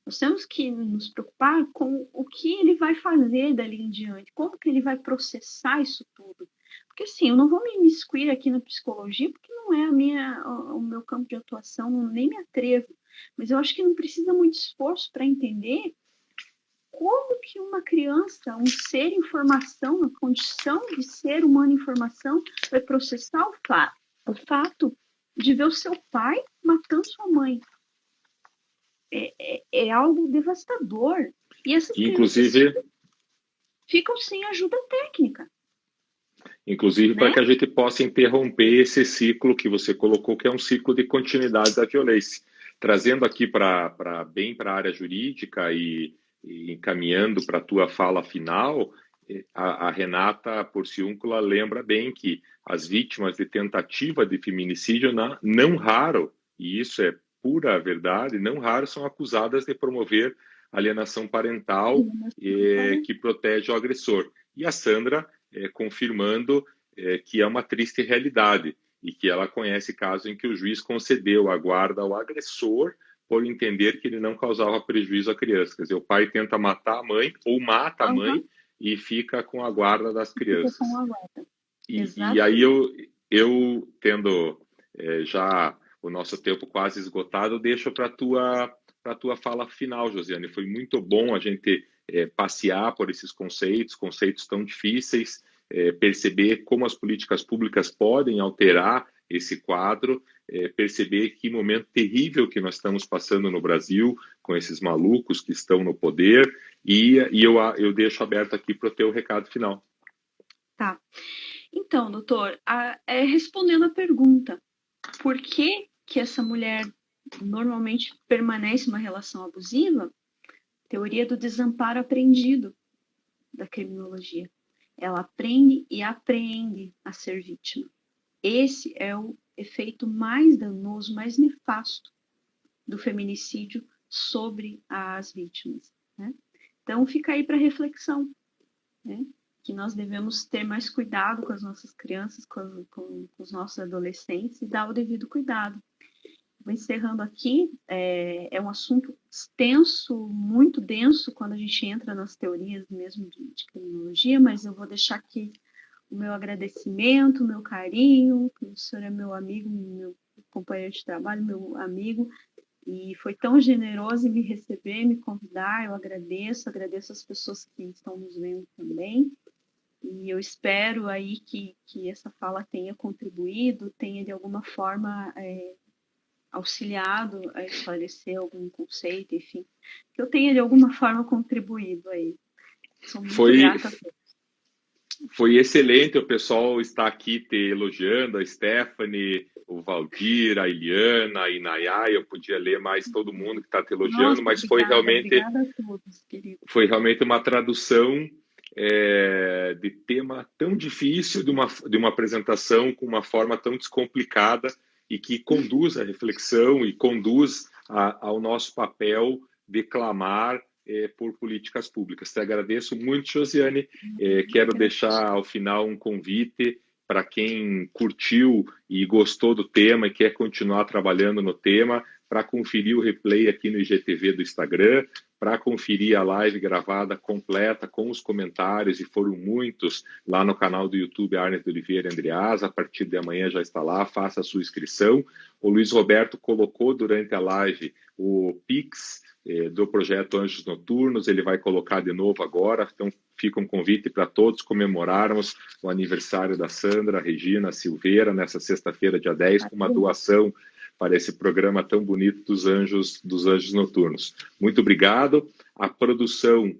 Nós temos que nos preocupar com o que ele vai fazer dali em diante, como que ele vai processar isso tudo. Porque assim, eu não vou me imiscuir aqui na psicologia, porque não é o meu campo de atuação, nem me atrevo. Mas eu acho que não precisa muito esforço para entender como que uma criança, um ser em formação, na condição de ser humano em formação, vai processar o fato de ver o seu pai matando sua mãe. É algo devastador. E essas Inclusive, crianças ficam sem ajuda técnica. Inclusive, né? Para que a gente possa interromper esse ciclo que você colocou, que é um ciclo de continuidade da violência. Trazendo aqui bem para a área jurídica e encaminhando para a tua fala final, a Renata Porciúncula lembra bem que as vítimas de tentativa de feminicídio, não raro, e isso é pura verdade, não raro são acusadas de promover alienação parental que protege o agressor. E a Sandra confirmando que é uma triste realidade e que ela conhece casos em que o juiz concedeu a guarda ao agressor por entender que ele não causava prejuízo à criança. Quer dizer, o pai tenta matar a mãe ou mata a mãe e fica com a guarda das crianças. Fica com a guarda. E aí eu tendo já o nosso tempo quase esgotado, deixo para a tua fala final, Josiane. Foi muito bom a gente passear por esses conceitos tão difíceis, perceber como as políticas públicas podem alterar esse quadro, perceber que momento terrível que nós estamos passando no Brasil, com esses malucos que estão no poder, e eu deixo aberto aqui para o teu recado final. Tá. Então, doutor, respondendo a pergunta, por que essa mulher normalmente permanece numa relação abusiva? Teoria do desamparo aprendido da criminologia. Ela aprende e aprende a ser vítima. Esse é o efeito mais danoso, mais nefasto do feminicídio sobre as vítimas, né? Então, fica aí para reflexão, né? Que nós devemos ter mais cuidado com as nossas crianças, com os nossos adolescentes e dar o devido cuidado. Vou encerrando aqui, é um assunto extenso, muito denso, quando a gente entra nas teorias mesmo de criminologia, mas eu vou deixar aqui o meu agradecimento, o meu carinho, que o senhor é meu amigo, meu companheiro de trabalho, meu amigo, e foi tão generoso em me receber, me convidar, eu agradeço as pessoas que estão nos vendo também, e eu espero aí que essa fala tenha contribuído, tenha de alguma forma auxiliado a esclarecer algum conceito, enfim, que eu tenha de alguma forma contribuído aí. Sou muito grata a todos. Foi excelente, o pessoal está aqui te elogiando, a Stephanie, o Valdir, a Eliana, a Inayá, eu podia ler mais todo mundo que está te elogiando. Nossa, mas obrigada a todos, querido. Foi realmente uma tradução de tema tão difícil, de uma apresentação com uma forma tão descomplicada e que conduz à reflexão e conduz ao nosso papel de clamar por políticas públicas. Te agradeço muito, Josiane. Quero deixar ao final um convite para quem curtiu e gostou do tema e quer continuar trabalhando no tema, para conferir o replay aqui no IGTV do Instagram, para conferir a live gravada completa com os comentários, e foram muitos, lá no canal do YouTube Arnes de Oliveira Andreasa. A partir de amanhã já está lá, faça a sua inscrição. O Luiz Roberto colocou durante a live o Pix do projeto Anjos Noturnos, ele vai colocar de novo agora, então fica um convite para todos comemorarmos o aniversário da Sandra Regina Silveira, nessa sexta-feira, dia 10, com uma doação para esse programa tão bonito dos Anjos Noturnos. Muito obrigado. A produção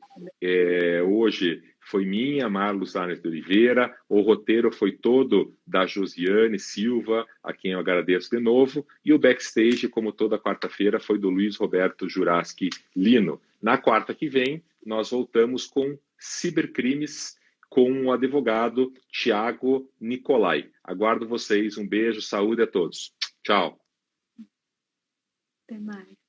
hoje foi minha, Marlos Arnes de Oliveira. O roteiro foi todo da Josiane Silva, a quem eu agradeço de novo. E o backstage, como toda quarta-feira, foi do Luiz Roberto Juraski Lino. Na quarta que vem, nós voltamos com cibercrimes com o advogado Tiago Nicolai. Aguardo vocês. Um beijo, saúde a todos. Tchau. Até mais.